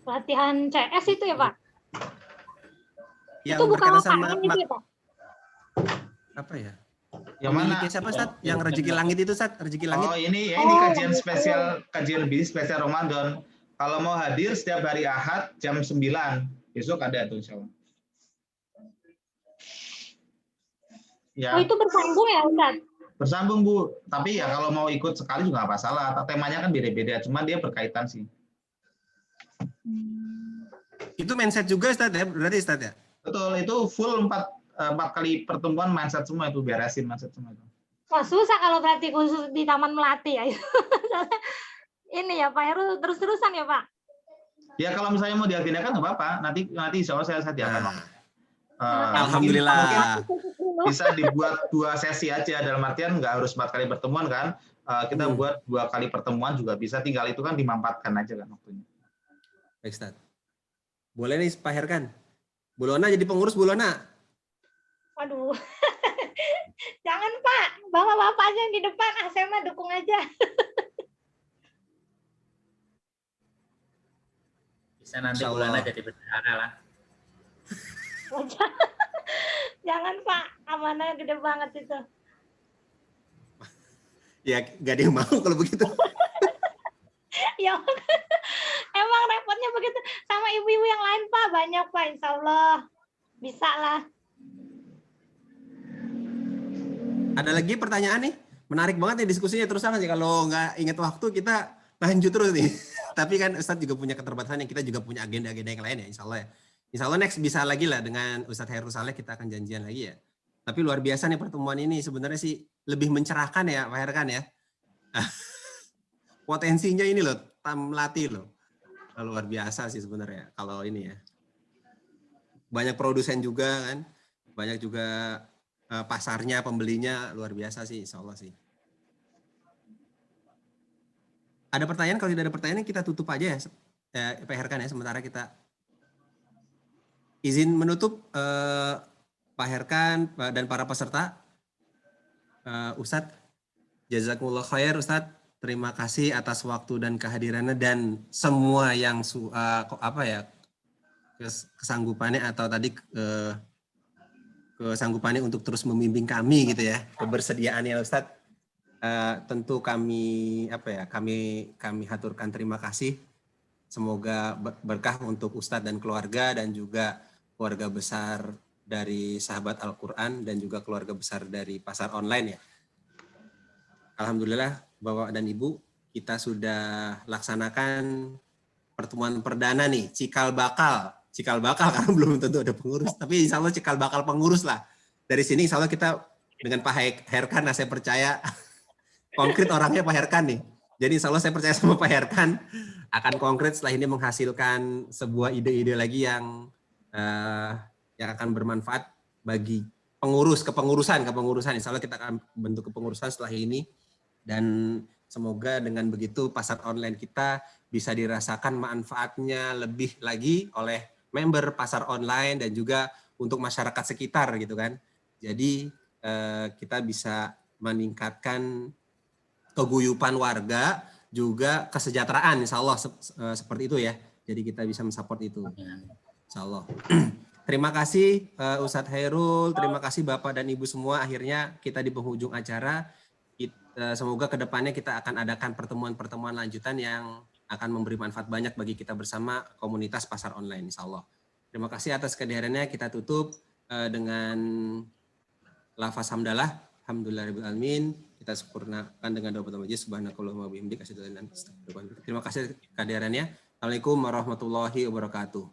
Pelatihan CS itu ya Pak? Yang itu bukan sama itu ya Pak? Apa ya? Yang mana? Siapa Ustaz? Yang rezeki langit itu Ustaz, rezeki langit. Oh, ini kajian spesial, kajian lebih spesial Ramadan. Kalau mau hadir setiap hari Ahad jam 9. Besok ada tuh insyaallah. Ya. Oh, itu bersambung ya Ustaz? Bersambung Bu. Tapi ya kalau mau ikut sekali juga nggak masalah. Temanya kan beda-beda, cuman dia berkaitan sih. Itu mindset juga Ustaz ya? Berarti Ustaz ya? Betul, itu full 4 kali pertemuan mindset semua itu, beresin mindset semua itu. Wah susah kalau berarti khusus di Taman Melati ya. Ini ya Pak Heru terus-terusan ya Pak? Ya kalau misalnya mau diagendakan nggak apa-apa. Nanti insya Allah saya sediakan. Alhamdulillah. Bisa dibuat 2 sesi aja, dalam artian nggak harus 4 kali pertemuan kan. Kita buat 2 kali pertemuan juga bisa, tinggal itu kan dimampatkan aja kan waktunya. Baik Ustaz. Boleh nih Pak Herkan. Bu Lona jadi pengurus Bu Lona. Waduh, jangan Pak, bapak-bapak aja yang di depan, saya mah dukung aja. Bisa nanti bulannya jadi bendahara lah. Jangan Pak, amanah gede banget itu. Ya gak ada yang mau kalau begitu. Ya, emang repotnya begitu. Sama ibu-ibu yang lain Pak, banyak Pak, insya Allah bisa lah. Ada lagi pertanyaan nih? Menarik banget nih diskusinya, terus aja kalau nggak ingat waktu kita lanjut terus nih. Tapi kan Ustadz juga punya keterbatasan, yang kita juga punya agenda-agenda yang lain ya, insya Allah ya. Insya Allah next bisa lagi lah dengan Ustadz Heru Saleh, kita akan janjian lagi ya. Tapi luar biasa nih pertemuan ini, sebenarnya sih lebih mencerahkan ya Pak Herkan ya. Potensinya ini loh, Melati loh. Luar biasa sih sebenarnya kalau ini ya. Banyak produsen juga kan, banyak juga pasarnya, pembelinya, luar biasa sih, insya Allah sih. Ada pertanyaan? Kalau tidak ada pertanyaan kita tutup aja ya, Pak Herkan ya. Sementara kita izin menutup Pak Herkan dan para peserta. Ustadz, jazakumullah khair Ustadz. Terima kasih atas waktu dan kehadirannya dan semua yang kesanggupannya atau tadi kesanggupannya untuk terus membimbing kami gitu ya, kebersediaannya Ustadz. Tentu kami kami haturkan terima kasih. Semoga berkah untuk Ustadz dan keluarga dan juga keluarga besar dari sahabat Al-Quran dan juga keluarga besar dari pasar online ya. Alhamdulillah Bapak dan Ibu, kita sudah laksanakan pertemuan perdana nih, cikal bakal karena belum tentu ada pengurus, tapi insya Allah cikal bakal pengurus lah. Dari sini insya Allah kita dengan Pak Herkan, nah saya percaya konkret orangnya Pak Herkan nih. Jadi insya Allah saya percaya sama Pak Herkan akan konkret setelah ini menghasilkan sebuah ide-ide lagi yang akan bermanfaat bagi kepengurusan. Insya Allah kita akan bentuk kepengurusan setelah ini, dan semoga dengan begitu pasar online kita bisa dirasakan manfaatnya lebih lagi oleh member pasar online dan juga untuk masyarakat sekitar gitu kan. Jadi kita bisa meningkatkan keguyupan warga, juga kesejahteraan insya Allah seperti itu ya. Jadi kita bisa mensupport itu insya Allah. Terima kasih Ustadz Hairul, terima kasih Bapak dan Ibu semua. Akhirnya kita di penghujung acara. Semoga kedepannya kita akan adakan pertemuan-pertemuan lanjutan yang akan memberi manfaat banyak bagi kita bersama komunitas pasar online insya Allah. Terima kasih atas kehadirannya. Kita tutup dengan lafaz hamdalah. Alhamdulillahirrahmanirrahim. Kita sempurnakan dengan doa pertama majlis. Subhanakallahumma wa bihamdika asyhadu an la ilaha illa anta. Terima kasih kehadirannya. Assalamualaikum warahmatullahi wabarakatuh.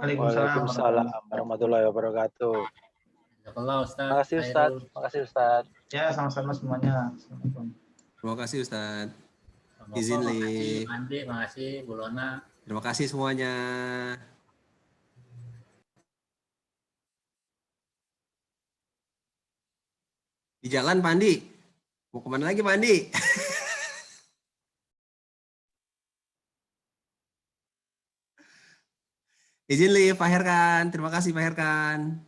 Waalaikumsalam warahmatullahi wabarakatuh. Terima kasih Ustaz. Terima kasih Ustaz. Ya, sama-sama semuanya. Terima kasih Ustaz. Izin li. Andi, terima kasih Bu Lona. Terima kasih semuanya. Di jalan Pak Andi. Mau kemana lagi Pak Andi? Izin li Pak Herkan. Terima kasih Pak Herkan.